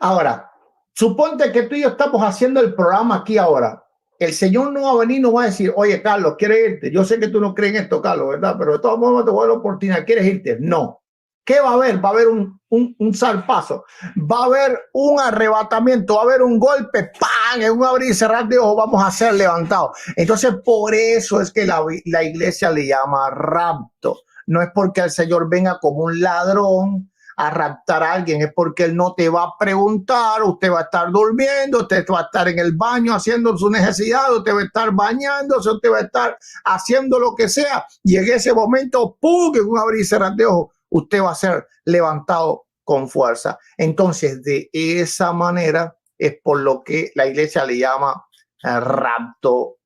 Ahora, suponte que tú y yo estamos haciendo el programa aquí ahora. El Señor no va a venir y no va a decir, oye, Carlos, ¿quieres irte? Yo sé que tú no crees en esto, Carlos, ¿verdad? Pero de todos modos te voy a dar la oportunidad. ¿Quieres irte? No. ¿Qué va a haber? Va a haber un zarpazo, va a haber un arrebatamiento, va a haber un golpe, ¡pam! En un abrir y cerrar de ojos vamos a ser levantados. Entonces, por eso es que la iglesia le llama rapto. No es porque el Señor venga como un ladrón a raptar a alguien, es porque él no te va a preguntar, usted va a estar durmiendo, usted va a estar en el baño haciendo su necesidad, usted va a estar bañándose, usted va a estar haciendo lo que sea, y en ese momento, ¡pum!, en un abrir y cerrar de ojos, usted va a ser levantado con fuerza. Entonces, de esa manera es por lo que la iglesia le llama rapto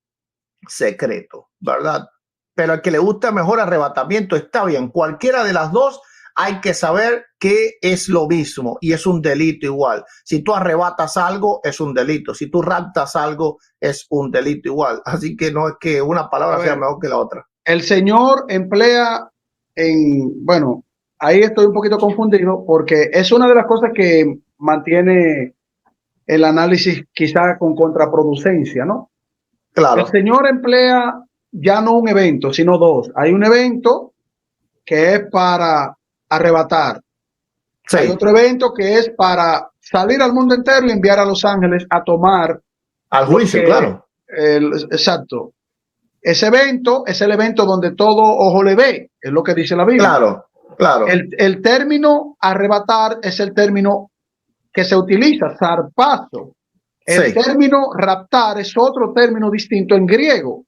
secreto, ¿verdad? Pero al que le gusta mejor arrebatamiento, está bien. Cualquiera de las dos, hay que saber que es lo mismo y es un delito igual. Si tú arrebatas algo, es un delito. Si tú raptas algo, es un delito igual. Así que no es que una palabra sea mejor que la otra. El Señor emplea bueno, ahí estoy un poquito confundido porque es una de las cosas que mantiene el análisis quizá con contraproducencia, ¿no? Claro. El Señor emplea ya no un evento, sino dos. Hay un evento que es para arrebatar. Sí. Hay otro evento que es para salir al mundo entero y enviar a los ángeles a tomar al juicio, claro. Exacto. Ese evento es el evento donde todo ojo le ve, es lo que dice la Biblia. Claro, claro. El término arrebatar es el término que se utiliza, zarpazo. El término raptar es otro término distinto en griego.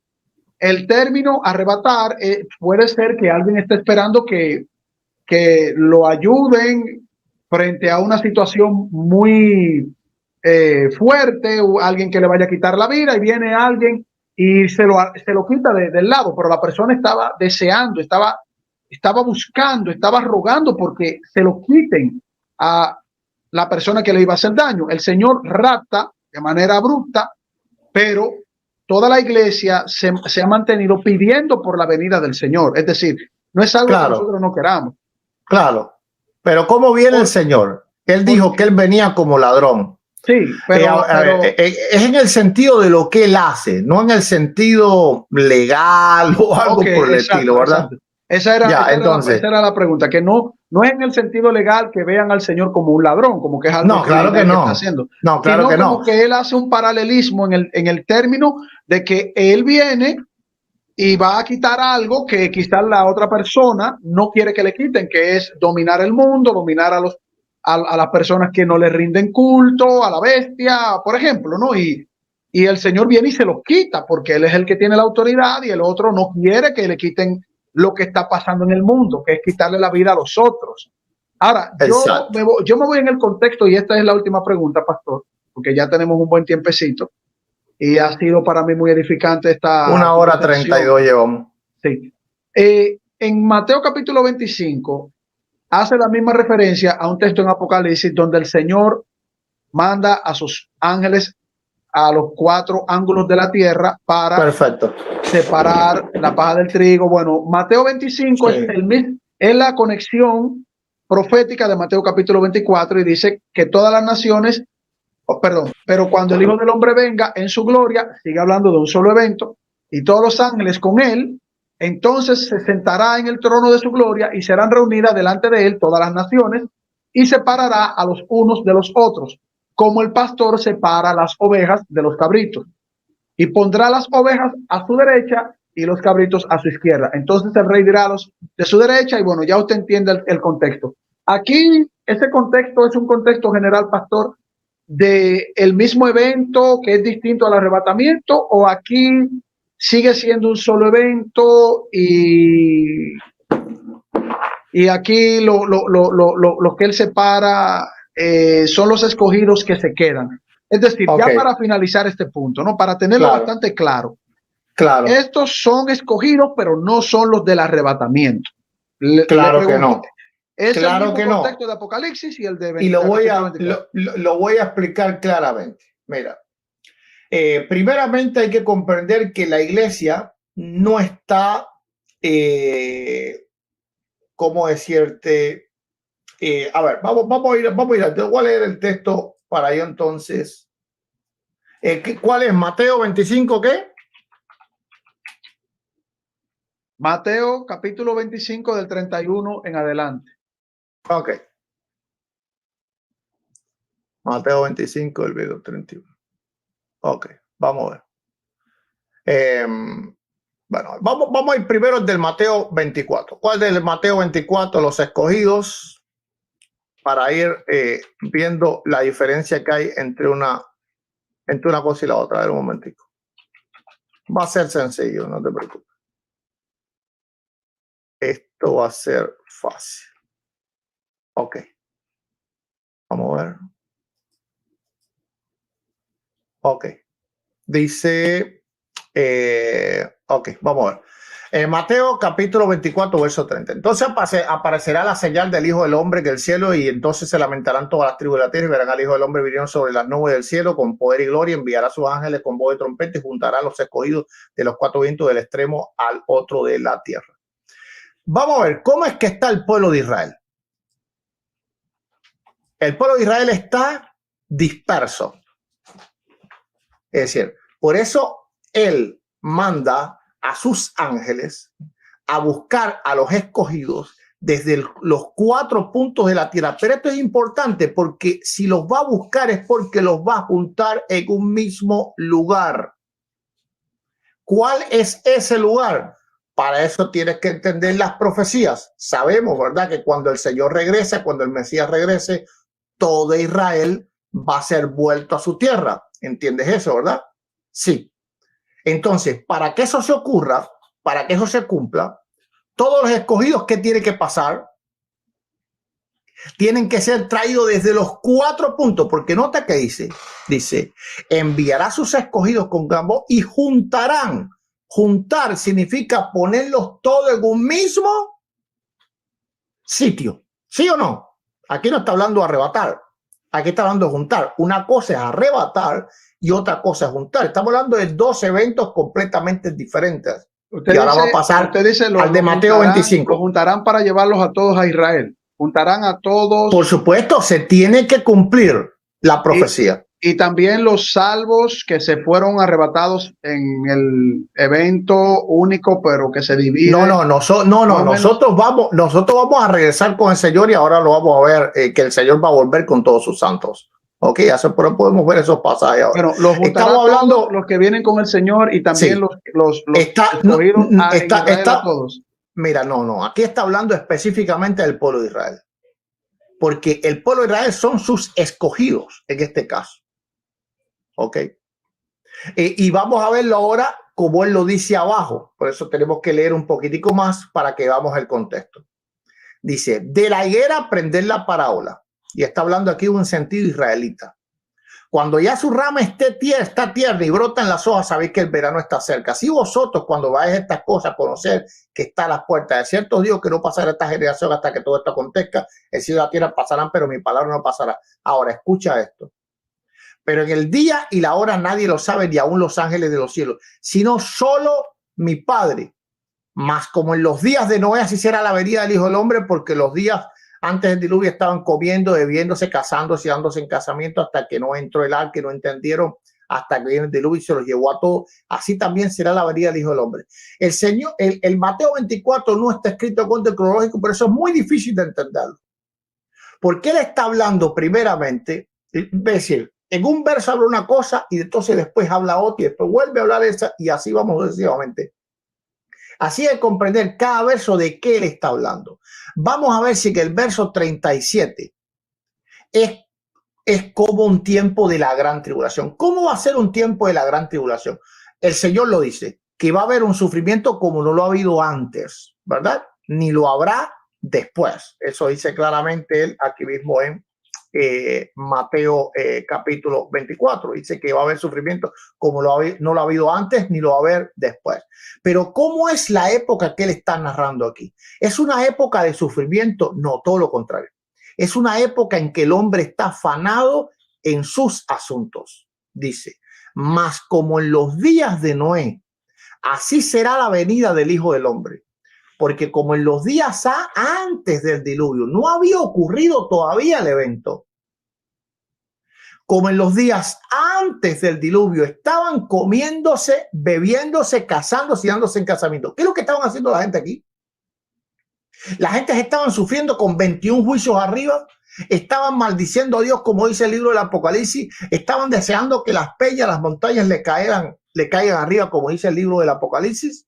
El término arrebatar puede ser que alguien esté esperando que lo ayuden frente a una situación muy fuerte, o alguien que le vaya a quitar la vida, y viene alguien y se lo quita del lado, pero la persona estaba deseando, estaba buscando, estaba rogando porque se lo quiten a la persona que le iba a hacer daño. El Señor rapta de manera abrupta, pero toda la iglesia se ha mantenido pidiendo por la venida del Señor. Es decir, no es algo que nosotros no queramos. Claro, pero ¿cómo viene el Señor? Él dijo que él venía como ladrón. Sí, pero es en el sentido de lo que él hace, no en el sentido legal o algo por el estilo, ¿verdad? Exacto. Esa era la pregunta, que no es en el sentido legal que vean al Señor como un ladrón, como que es algo claro que no. Está haciendo. No, claro que no. Como que él hace un paralelismo en el término de que él viene y va a quitar algo que quizás la otra persona no quiere que le quiten, que es dominar el mundo, dominar a las personas que no le rinden culto, a la bestia, por ejemplo, ¿no? Y el Señor viene y se los quita porque Él es el que tiene la autoridad y el otro no quiere que le quiten lo que está pasando en el mundo, que es quitarle la vida a los otros. Ahora, yo me voy en el contexto, y esta es la última pregunta, pastor, porque ya tenemos un buen tiempecito. Y ha sido para mí muy edificante esta 1 hora 32 llevamos. Sí. En Mateo capítulo 25 hace la misma referencia a un texto en Apocalipsis donde el Señor manda a sus ángeles a los 4 ángulos de la tierra para separar la paja del trigo. Bueno, Mateo 25 es la conexión profética de Mateo capítulo 24 y dice que todas las naciones, perdón, pero cuando el Hijo del Hombre venga en su gloria, sigue hablando de un solo evento, y todos los ángeles con él, entonces se sentará en el trono de su gloria y serán reunidas delante de él todas las naciones y separará a los unos de los otros, como el pastor separa las ovejas de los cabritos, y pondrá las ovejas a su derecha y los cabritos a su izquierda. Entonces el rey dirá a los de su derecha, y bueno, ya usted entiende el contexto. Aquí, ese contexto es un contexto general, pastor, de el mismo evento que es distinto al arrebatamiento, o aquí sigue siendo un solo evento y aquí lo que él separa son los escogidos que se quedan. Es decir, ya para finalizar este punto, ¿no? Para tenerlo bastante claro. Claro. Estos son escogidos, pero no son los del arrebatamiento. Claro que no. Es claro el mismo contexto de Apocalipsis y el de 20, y lo voy a explicar claramente. Mira, primeramente hay que comprender que la iglesia no está, ¿cómo decirte? A ver, vamos a ir. Te voy a leer el texto para yo entonces. ¿Cuál es? Mateo 25, ¿qué? Mateo capítulo 25 del 31 en adelante. Ok. Mateo 25 del video 31. Ok, vamos a ver. Bueno, vamos a ir primero del Mateo 24. ¿Cuál del Mateo 24? Los escogidos, para ir viendo la diferencia que hay entre una cosa y la otra. A ver un momentico. Va a ser sencillo, no te preocupes. Esto va a ser fácil. Ok. Vamos a ver. Ok. Dice, ok, vamos a ver. Mateo capítulo 24, verso 30. Entonces aparecerá la señal del Hijo del Hombre en el cielo, y entonces se lamentarán todas las tribus de la tierra y verán al Hijo del Hombre viniendo sobre las nubes del cielo con poder y gloria. Enviará a sus ángeles con voz de trompeta y juntará a los escogidos de los cuatro vientos del extremo al otro de la tierra. Vamos a ver, ¿cómo es que está el pueblo de Israel? El pueblo de Israel está disperso. Es decir, por eso él manda a sus ángeles a buscar a los escogidos desde los cuatro puntos de la tierra. Pero esto es importante, porque si los va a buscar es porque los va a juntar en un mismo lugar. ¿Cuál es ese lugar? Para eso tienes que entender las profecías. Sabemos, ¿verdad?, que cuando el Señor regrese, cuando el Mesías regrese, todo Israel va a ser vuelto a su tierra. ¿Entiendes eso, verdad? Sí. Entonces, para que eso se ocurra, para que eso se cumpla, todos los escogidos, ¿qué tiene que pasar? Tienen que ser traídos desde los cuatro puntos, porque nota que dice, enviará a sus escogidos con gran voz y juntarán. Juntar significa ponerlos todos en un mismo sitio. ¿Sí o no? Aquí no está hablando de arrebatar. Aquí está hablando de juntar. Una cosa es arrebatar y otra cosa es juntar. Estamos hablando de dos eventos completamente diferentes. Y ahora va a pasar al de Mateo 25. Lo juntarán para llevarlos a todos a Israel. Juntarán a todos. Por supuesto, se tiene que cumplir la profecía. Y también los salvos que se fueron arrebatados en el evento único, pero que se dividen. Nosotros vamos a regresar con el Señor, y ahora lo vamos a ver, que el Señor va a volver con todos sus santos. Ok, así podemos ver esos pasajes ahora. Pero los estamos hablando los que vienen con el Señor, y también los escogidos a todos. Mira, aquí está hablando específicamente del pueblo de Israel, porque el pueblo de Israel son sus escogidos en este caso. Ok. Y vamos a verlo ahora como él lo dice abajo. Por eso tenemos que leer un poquitico más para que veamos el contexto. Dice, de la higuera prender la parábola. Y está hablando aquí un sentido israelita. Cuando ya su rama está tierna y brotan las hojas, sabéis que el verano está cerca. Si vosotros, cuando vais a estas cosas, conocer que está a las puertas, de cierto Dios que no pasará esta generación hasta que todo esto acontezca. El cielo y la tierra pasarán, pero mi palabra no pasará. Ahora, escucha esto. Pero en el día y la hora nadie lo sabe, ni aún los ángeles de los cielos, sino solo mi Padre. Mas como en los días de Noé, así será la venida del Hijo del Hombre, porque los días Antes del diluvio estaban comiendo, bebiéndose, casándose y dándose en casamiento hasta que no entró el arca y no entendieron, hasta que viene el diluvio y se los llevó a todos. Así también será la venida del Hijo del Hombre. El Señor, el Mateo 24 no está escrito con orden cronológico, pero eso es muy difícil de entenderlo. Porque él está hablando primeramente, es decir, en un verso habla una cosa y entonces después habla otra y después vuelve a hablar esa y así vamos sucesivamente. Así de comprender cada verso de qué él está hablando. Vamos a ver si que el verso 37 es como un tiempo de la gran tribulación. ¿Cómo va a ser un tiempo de la gran tribulación? El Señor lo dice, que va a haber un sufrimiento como no lo ha habido antes, ¿verdad? Ni lo habrá después. Eso dice claramente él aquí mismo en Mateo capítulo 24. Dice que va a haber sufrimiento como no lo ha habido antes ni lo va a haber después. Pero ¿cómo es la época que él está narrando aquí? ¿Es una época de sufrimiento? No, todo lo contrario. Es una época en que el hombre está afanado en sus asuntos. Dice, mas como en los días de Noé, así será la venida del Hijo del Hombre. Porque como en los días antes del diluvio no había ocurrido todavía el evento, como en los días antes del diluvio estaban comiéndose, bebiéndose, casándose y dándose en casamiento. ¿Qué es lo que estaban haciendo la gente aquí? La gente estaban sufriendo con 21 juicios arriba, estaban maldiciendo a Dios, como dice el libro del Apocalipsis, estaban deseando que las peñas, las montañas le caigan arriba, como dice el libro del Apocalipsis.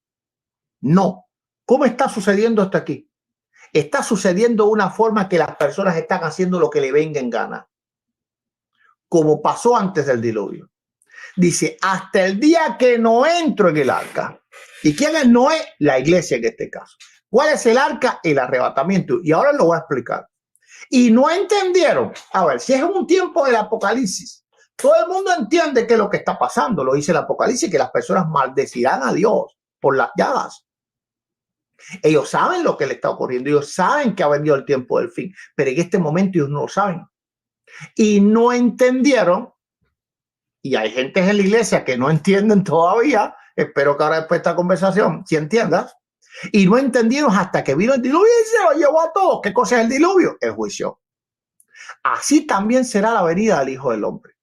No. ¿Cómo está sucediendo esto aquí? Está sucediendo de una forma que las personas están haciendo lo que le venga en gana, como pasó antes del diluvio. Dice, hasta el día que no entro en el arca. ¿Y quién es Noé? La iglesia en este caso. ¿Cuál es el arca? El arrebatamiento. Y ahora lo voy a explicar. Y no entendieron. A ver, si es un tiempo del Apocalipsis, todo el mundo entiende qué es lo que está pasando. Lo dice el Apocalipsis, que las personas maldecirán a Dios por las llagas. Ellos saben lo que le está ocurriendo. Ellos saben que ha venido el tiempo del fin. Pero en este momento ellos no lo saben. Y no entendieron. Y hay gente en la iglesia que no entienden todavía. Espero que ahora después de esta conversación, si entiendas. Y no entendieron hasta que vino el diluvio y se lo llevó a todos. ¿Qué cosa es el diluvio? El juicio. Así también será la venida del Hijo del Hombre.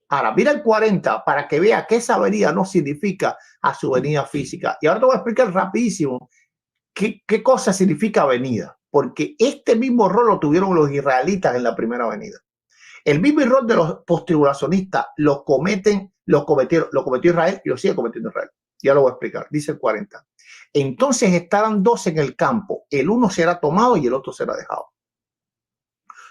Ahora, mira el 40 para que vea que esa venida no significa a su venida física. Y ahora te voy a explicar rapidísimo qué cosa significa venida. Porque este mismo rol lo tuvieron los israelitas en la primera venida. El mismo error de los postribulacionistas lo cometió Israel y lo sigue cometiendo Israel. Ya lo voy a explicar. Dice el 40. Entonces estarán dos en el campo. El uno será tomado y el otro será dejado.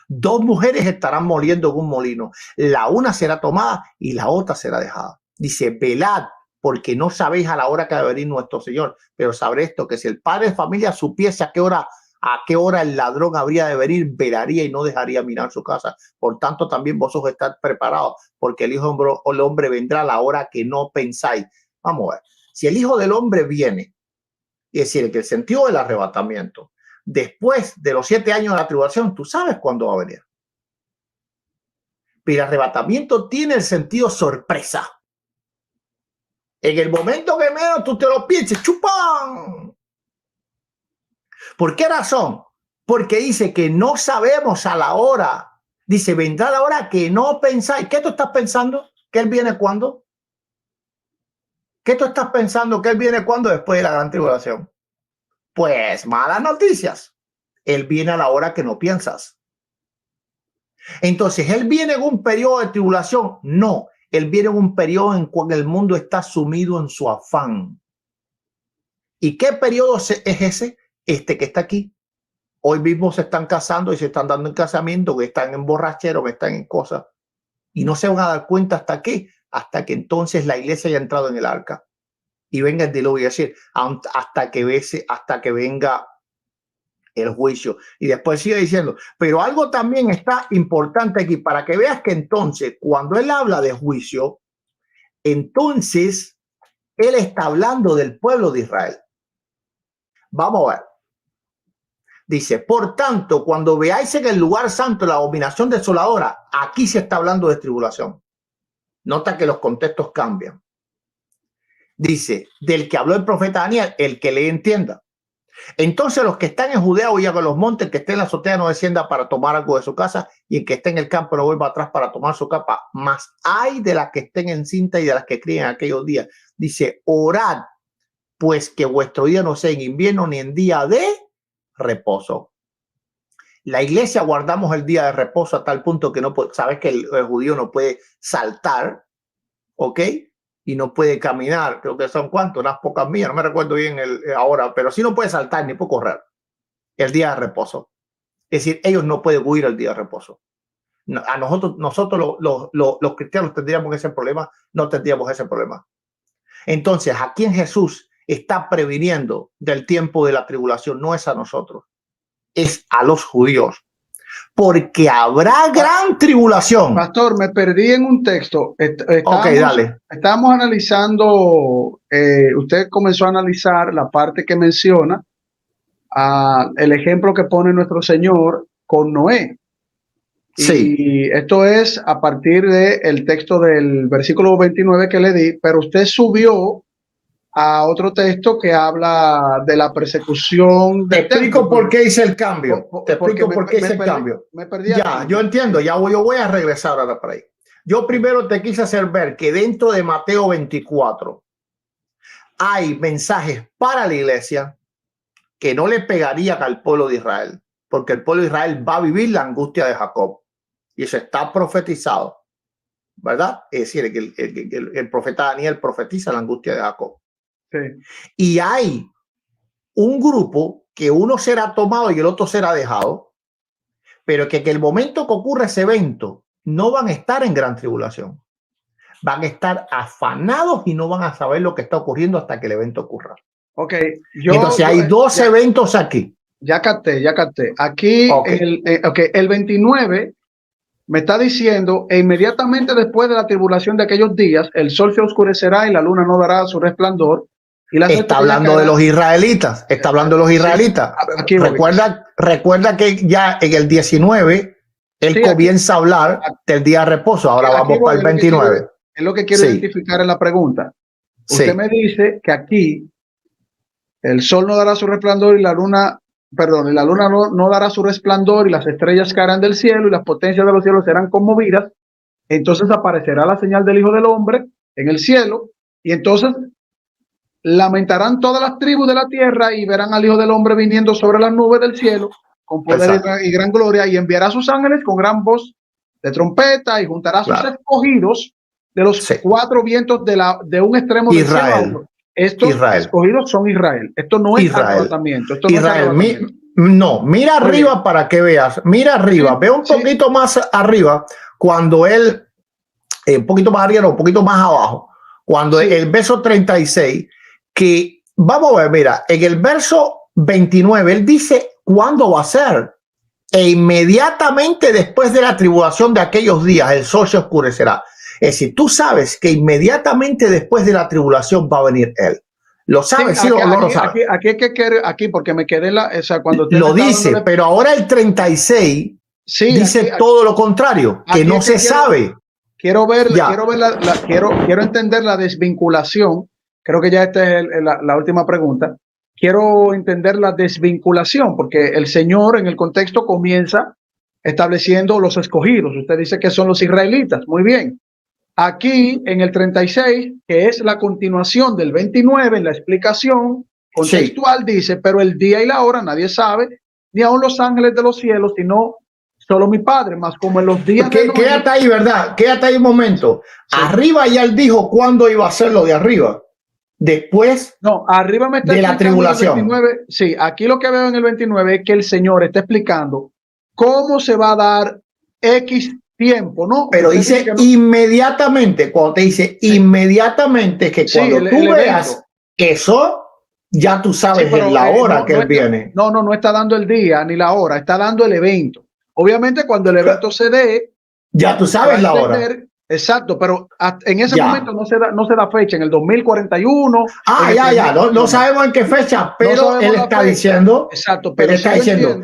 Dos mujeres estarán moliendo en un molino. La una será tomada y la otra será dejada. Dice, velad, porque no sabéis a la hora que va a venir nuestro Señor. Pero sabré esto, que si el padre de familia supiese a qué hora el ladrón habría de venir, velaría y no dejaría mirar su casa. Por tanto, también vosotros estad preparados, porque el Hijo del Hombre vendrá a la hora que no pensáis. Vamos a ver. Si el Hijo del Hombre viene, es decir, que el sentido del arrebatamiento, después de los 7 años de la tribulación, tú sabes cuándo va a venir. Pero el arrebatamiento tiene el sentido sorpresa. En el momento que menos tú te lo pienses, ¡chupán! ¿Por qué razón? Porque dice que no sabemos a la hora. Dice, vendrá la hora que no pensáis. ¿Qué tú estás pensando? ¿Que Él viene cuándo? ¿Qué tú estás pensando? ¿Que Él viene cuándo? Después de la gran tribulación. Pues malas noticias. Él viene a la hora que no piensas. Entonces, ¿Él viene en un periodo de tribulación? No. Él viene en un periodo en cual el mundo está sumido en su afán. ¿Y qué periodo es ese? Este que está aquí. Hoy mismo se están casando y se están dando en casamiento, que están en borrachero, que están en cosas. Y no se van a dar cuenta hasta qué. Hasta que entonces la iglesia haya entrado en el arca. Y venga el diluvio, es decir, hasta que venga el juicio. Y después sigue diciendo, pero algo también está importante aquí, para que veas que entonces, cuando él habla de juicio, entonces él está hablando del pueblo de Israel. Vamos a ver. Dice, por tanto, cuando veáis en el lugar santo la abominación desoladora, aquí se está hablando de tribulación. Nota que los contextos cambian. Dice, del que habló el profeta Daniel, el que le entienda. Entonces los que están en Judea huyan a los montes, el que esté en la azotea no descienda para tomar algo de su casa, y el que esté en el campo no vuelva atrás para tomar su capa. Mas hay de las que estén encinta y de las que críen en aquellos días. Dice, orad, pues que vuestro día no sea en invierno ni en día de reposo. La iglesia guardamos el día de reposo a tal punto que no puede, sabes que el judío no puede saltar, ¿ok? Y no puede caminar, creo que son cuántos, unas pocas millas, no me recuerdo bien ahora, pero sí no puede saltar ni puede correr el día de reposo. Es decir, ellos no pueden huir el día de reposo. A nosotros los cristianos tendríamos ese problema, no tendríamos ese problema. Entonces, ¿a quién Jesús está previniendo del tiempo de la tribulación? No es a nosotros, es a los judíos. Porque habrá gran tribulación. Pastor, me perdí en un texto. Dale. Estamos analizando, usted comenzó a analizar la parte que menciona el ejemplo que pone nuestro Señor con Noé. Sí. Y esto es a partir del texto del versículo 29 que le di, pero usted subió a otro texto que habla de la persecución. Te explico por qué hice el cambio. Te explico por qué hice el cambio. Me perdí. Ya, yo entiendo. Yo voy a regresar ahora para ahí. Yo primero te quise hacer ver que dentro de Mateo 24 hay mensajes para la iglesia que no le pegarían al pueblo de Israel, porque el pueblo de Israel va a vivir la angustia de Jacob. Y eso está profetizado, ¿verdad? Es decir, el profeta Daniel profetiza la angustia de Jacob. Sí. Y hay un grupo que uno será tomado y el otro será dejado, pero que el momento que ocurre ese evento no van a estar en gran tribulación. Van a estar afanados y no van a saber lo que está ocurriendo hasta que el evento ocurra. Okay, entonces hay dos eventos aquí. Ya capté. Aquí el 29 me está diciendo, e inmediatamente después de la tribulación de aquellos días, el sol se oscurecerá y la luna no dará su resplandor. Está hablando de los israelitas. Está hablando de los israelitas. Sí, recuerda que ya en el 19 él comienza a hablar del día de reposo. Ahora vamos para el 29. Es lo que quiero identificar en la pregunta. Usted me dice que aquí el sol no dará su resplandor y la luna no dará su resplandor y las estrellas caerán del cielo y las potencias de los cielos serán conmovidas. Entonces aparecerá la señal del Hijo del Hombre en el cielo y entonces lamentarán todas las tribus de la tierra y verán al Hijo del Hombre viniendo sobre las nubes del cielo con poder y gran gloria, y enviará a sus ángeles con gran voz de trompeta y juntará a sus escogidos de los cuatro vientos de un extremo del cielo a otro. Estos escogidos son Israel. Esto no es arrebatamiento. No, mira arriba para que veas. Mira arriba, ve un poquito más arriba cuando él, un poquito más arriba, no, un poquito más abajo, cuando el verso 36, que vamos a ver, mira, en el verso 29 él dice cuándo va a ser. E inmediatamente después de la tribulación de aquellos días el sol se oscurecerá. Es decir, tú sabes que inmediatamente después de la tribulación va a venir él. ¿Lo sabes? Sí, o no lo sabes. Aquí porque me quedé cuando lo dice, pero ahora el 36 dice todo lo contrario, que no se sabe. Quiero entender la desvinculación. Creo que ya esta es la última pregunta. Quiero entender la desvinculación, porque el Señor en el contexto comienza estableciendo los escogidos. Usted dice que son los israelitas. Muy bien. Aquí en el 36, que es la continuación del 29, en la explicación contextual, dice, pero el día y la hora nadie sabe, ni aun los ángeles de los cielos, sino solo mi Padre, más como en los días de Noé. Quédate ahí, ¿verdad? Quédate ahí un momento. Sí. Arriba ya él dijo cuándo iba a ser lo de arriba. Después arriba me está de la tribulación. 29, sí, aquí lo que veo en el 29 es que el Señor está explicando cómo se va a dar X tiempo, ¿no? Pero dice inmediatamente, cuando te dice inmediatamente, que cuando tú veas eso, ya tú sabes la hora que él viene. No está dando el día ni la hora, está dando el evento. Obviamente cuando el evento se dé, ya tú sabes la hora. Exacto, pero en ese momento no se da fecha, en el 2041. No sabemos en qué fecha, pero él está diciendo. Exacto, pero está diciendo.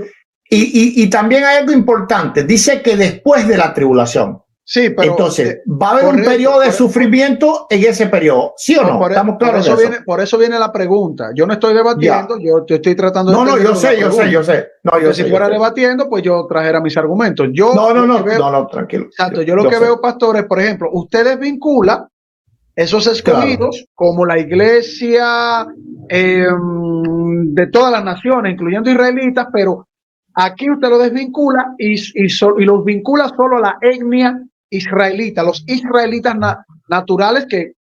Y también hay algo importante, dice que después de la tribulación. Sí, pero entonces va a haber un periodo de sufrimiento en ese periodo, ¿sí o no? ¿Estamos claros de eso? Por eso viene la pregunta. Yo no estoy debatiendo, yo te estoy tratando de... No, yo sé. No, yo si fuera debatiendo, pues yo trajera mis argumentos. No, tranquilo. Exacto, yo lo que veo, pastores, por ejemplo, ustedes vinculan esos escogidos como la iglesia de todas las naciones, incluyendo israelitas, pero aquí usted lo desvincula y los vincula solo a la etnia israelita, los israelitas naturales que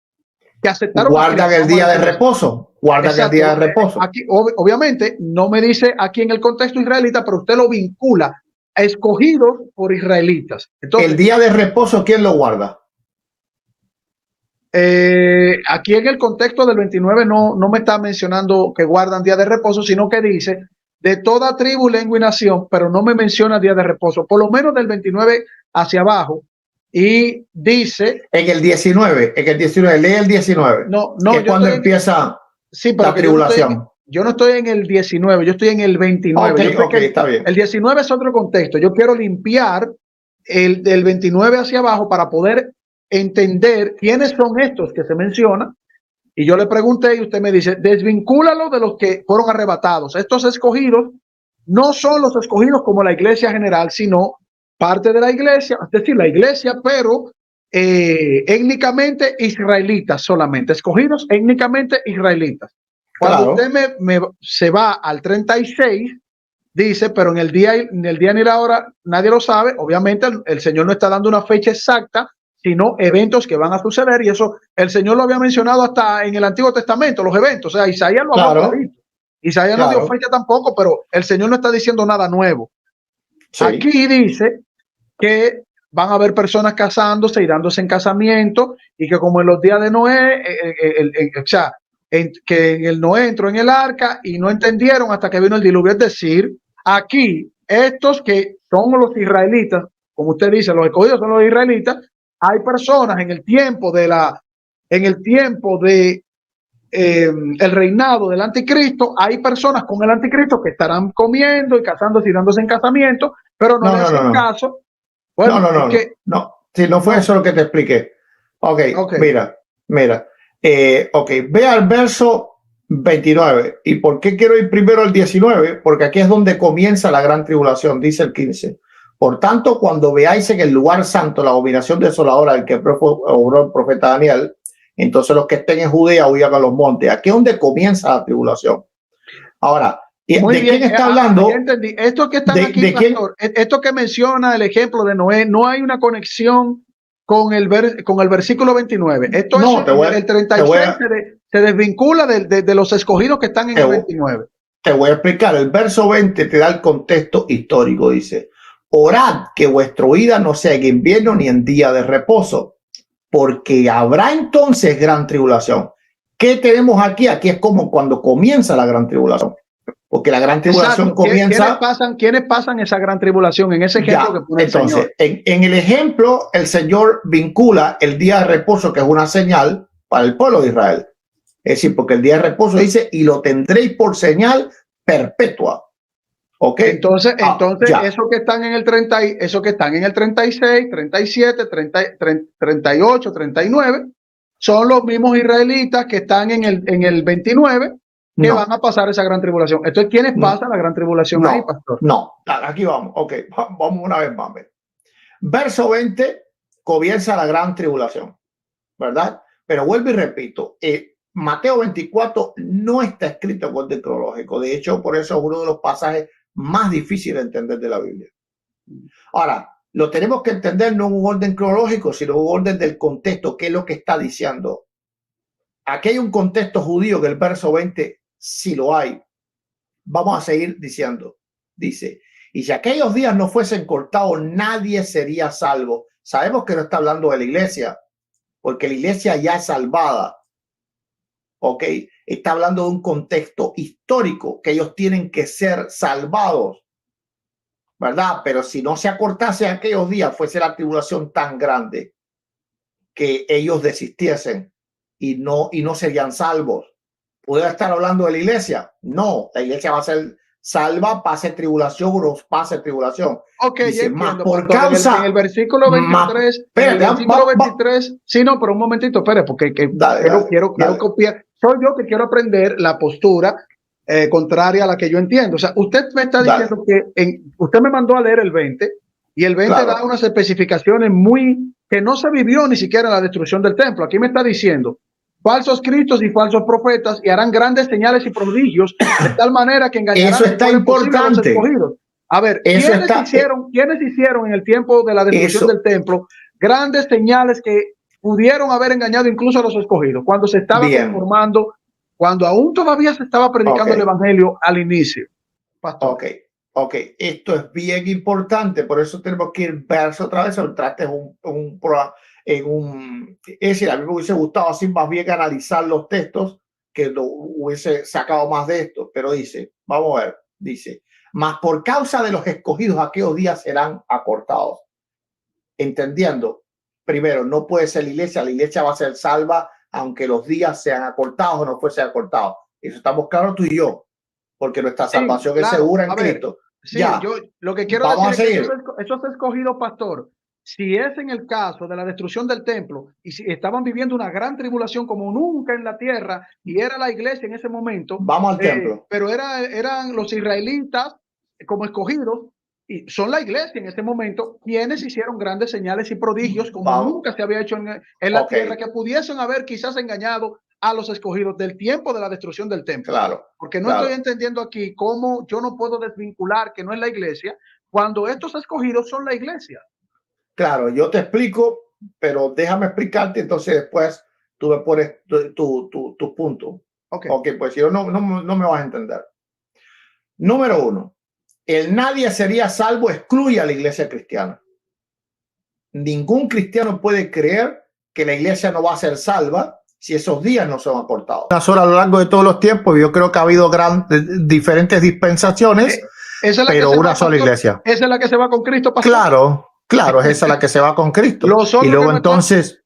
aceptaron. Guardan el día de reposo. Guardan el día de reposo. Aquí, obviamente, no me dice aquí en el contexto israelita, pero usted lo vincula a escogidos por israelitas. Entonces, el día de reposo, ¿quién lo guarda? Aquí en el contexto del 29 no me está mencionando que guardan día de reposo, sino que dice de toda tribu, lengua y nación, pero no me menciona día de reposo, por lo menos del 29 hacia abajo. Y dice en el 19, lee el 19. No, que es cuando empieza la tribulación. Yo no estoy en el 19, yo estoy en el 29. Okay, está bien. El 19 es otro contexto. Yo quiero limpiar el del 29 hacia abajo para poder entender quiénes son estos que se mencionan. Y yo le pregunté y usted me dice, desvincúlalo de los que fueron arrebatados. Estos escogidos no son los escogidos como la iglesia general, sino parte de la iglesia, es decir, la iglesia, pero étnicamente israelitas solamente, escogidos étnicamente israelitas. Cuando usted se va al 36, dice, pero en el día ni la hora nadie lo sabe. Obviamente el Señor no está dando una fecha exacta, sino eventos que van a suceder, y eso el Señor lo había mencionado hasta en el Antiguo Testamento, los eventos. O sea, Isaías lo habló. Isaías no dio fecha tampoco, pero el Señor no está diciendo nada nuevo. Sí. Aquí dice que van a haber personas casándose y dándose en casamiento, y que como en los días de Noé, que en el Noé entró en el arca y no entendieron hasta que vino el diluvio. Es decir, aquí estos que son los israelitas, como usted dice, los escogidos son los israelitas. Hay personas en el tiempo de el reinado del anticristo, hay personas con el anticristo que estarán comiendo y casándose y dándose en casamiento, pero no le hacen caso. Bueno, no. Si no fue eso lo que te expliqué. Okay. Mira. Ve al verso 29. ¿Y por qué quiero ir primero al 19? Porque aquí es donde comienza la gran tribulación, dice el 15. Por tanto, cuando veáis en el lugar santo la abominación desoladora del que obró el profeta Daniel, entonces los que estén en Judea huyan a los montes. Aquí es donde comienza la tribulación. Ahora, ¿de quién está hablando? Entendí. Esto que están aquí, pastor, esto que menciona el ejemplo de Noé, no hay una conexión con el versículo 29. Esto es el 36 se desvincula de los escogidos que están en el 29. Te voy a explicar. El verso 20 te da el contexto histórico. Dice: orad que vuestra huida no sea en invierno ni en día de reposo, porque habrá entonces gran tribulación. ¿Qué tenemos aquí? Aquí es como cuando comienza la gran tribulación. Porque la gran tribulación comienza. ¿Quiénes pasan esa gran tribulación? En ese ejemplo que pone el Señor. En el ejemplo, el Señor vincula el día de reposo, que es una señal para el pueblo de Israel. Es decir, porque el día de reposo dice: y lo tendréis por señal perpetua. Okay. Entonces esos que están en el 30, esos que están en el 36, 37, 38, 39, son los mismos israelitas que están en el 29, que van a pasar esa gran tribulación. Entonces, ¿quiénes pasan la gran tribulación ahí, pastor? No, aquí vamos. Vamos una vez más. Verso 20 comienza la gran tribulación, ¿verdad? Pero vuelvo y repito, Mateo 24 no está escrito en orden cronológico. De hecho, por eso es uno de los pasajes más difíciles de entender de la Biblia. Ahora, lo tenemos que entender no en un orden cronológico, sino en un orden del contexto, qué es lo que está diciendo. Aquí hay un contexto judío que el verso 20 sí lo hay. Vamos a seguir diciendo. Dice: y si aquellos días no fuesen cortados, nadie sería salvo. Sabemos que no está hablando de la iglesia, porque la iglesia ya es salvada. Ok, está hablando de un contexto histórico, que ellos tienen que ser salvados, ¿verdad? Pero si no se acortase aquellos días, fuese la tribulación tan grande que ellos desistiesen y no serían salvos. ¿Puede estar hablando de la iglesia? No, la iglesia va a ser salva, pase tribulación, unos pase tribulación. Ok, Dice, ya entiendo, por pastor. causa, en el versículo 23, sí, no, pero un momentito, espere, porque quiero copiar. Soy yo que quiero aprender la postura contraria a la que yo entiendo. O sea, usted me está diciendo que usted me mandó a leer el 20 y el 20 da unas especificaciones que no se vivió ni siquiera la destrucción del templo. Aquí me está diciendo falsos cristos y falsos profetas y harán grandes señales y prodigios de tal manera que engañarán. Eso está importante. A los escogidos. A ver, ¿quiénes hicieron en el tiempo de la destrucción del templo grandes señales que pudieron haber engañado incluso a los escogidos? Cuando se estaba conformando, cuando aún todavía se estaba predicando el evangelio al inicio. Pastor. Ok, esto es bien importante, por eso tenemos que ir verso otra vez. Entraste es decir, a mí me hubiese gustado así más bien analizar los textos que lo hubiese sacado más de esto, pero dice, vamos a ver, dice, mas por causa de los escogidos aquellos días serán acortados. Entendiendo, primero, no puede ser la iglesia va a ser salva aunque los días sean acortados o no fuesen acortados. Eso estamos claros tú y yo, porque nuestra salvación es segura en Cristo. Sí, yo lo que quiero decir es que esos escogidos, pastor, si es en el caso de la destrucción del templo y si estaban viviendo una gran tribulación como nunca en la tierra y era la iglesia en ese momento, vamos al templo. Pero eran los israelitas como escogidos y son la iglesia en ese momento quienes hicieron grandes señales y prodigios como nunca se había hecho en la tierra, que pudiesen haber quizás engañado a los escogidos del tiempo de la destrucción del templo. Claro. Porque no estoy entendiendo aquí cómo yo no puedo desvincular que no es la iglesia cuando estos escogidos son la iglesia. Claro, yo te explico, pero déjame explicarte, entonces después tú me pones tu punto. Ok, pues yo no me vas a entender. Número uno, el nadie sería salvo excluye a la iglesia cristiana. Ningún cristiano puede creer que la iglesia no va a ser salva si esos días no son acortados. A lo largo de todos los tiempos, yo creo que ha habido diferentes dispensaciones, pero una sola iglesia. Esa es la que se va con Cristo, pastor. Claro, es esa la que se va con Cristo. Y luego entonces,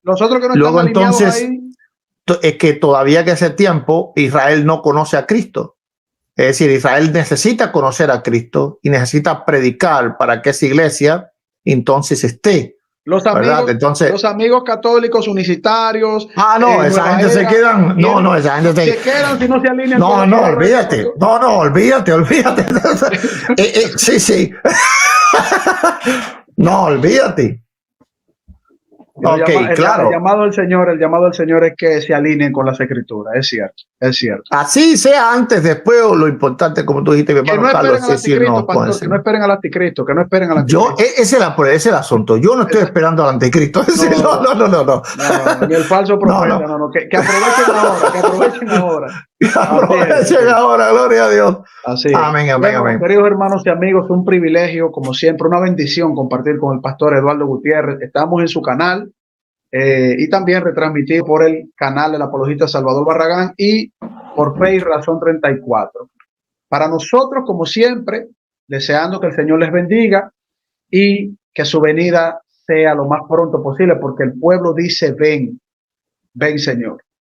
es que todavía que ese tiempo Israel no conoce a Cristo. Es decir, Israel necesita conocer a Cristo y necesita predicar para que esa iglesia entonces esté. Los amigos católicos unicitarios. Esa gente se quedan. Esa gente se quedan si no se alinean. Olvídate. Olvídate. Sí. No, olvídate. El llamado del Señor es que se alineen con las escrituras, es cierto. Así sea antes, después, lo importante, como tú dijiste, mi hermano Carlos, es decir, que no esperen al anticristo, ese es el asunto. Yo no estoy esperando al anticristo. No. Ni el falso profeta, que aprovechen ahora. Aprovechen ahora, gloria a Dios. Así. Amén. Queridos hermanos y amigos, un privilegio, como siempre, una bendición compartir con el pastor Eduardo Gutiérrez. Estamos en su canal y también retransmitido por el canal del apologista Salvador Barragán y por Fe y Razón 34. Para nosotros, como siempre, deseando que el Señor les bendiga y que su venida sea lo más pronto posible, porque el pueblo dice: ven, Señor.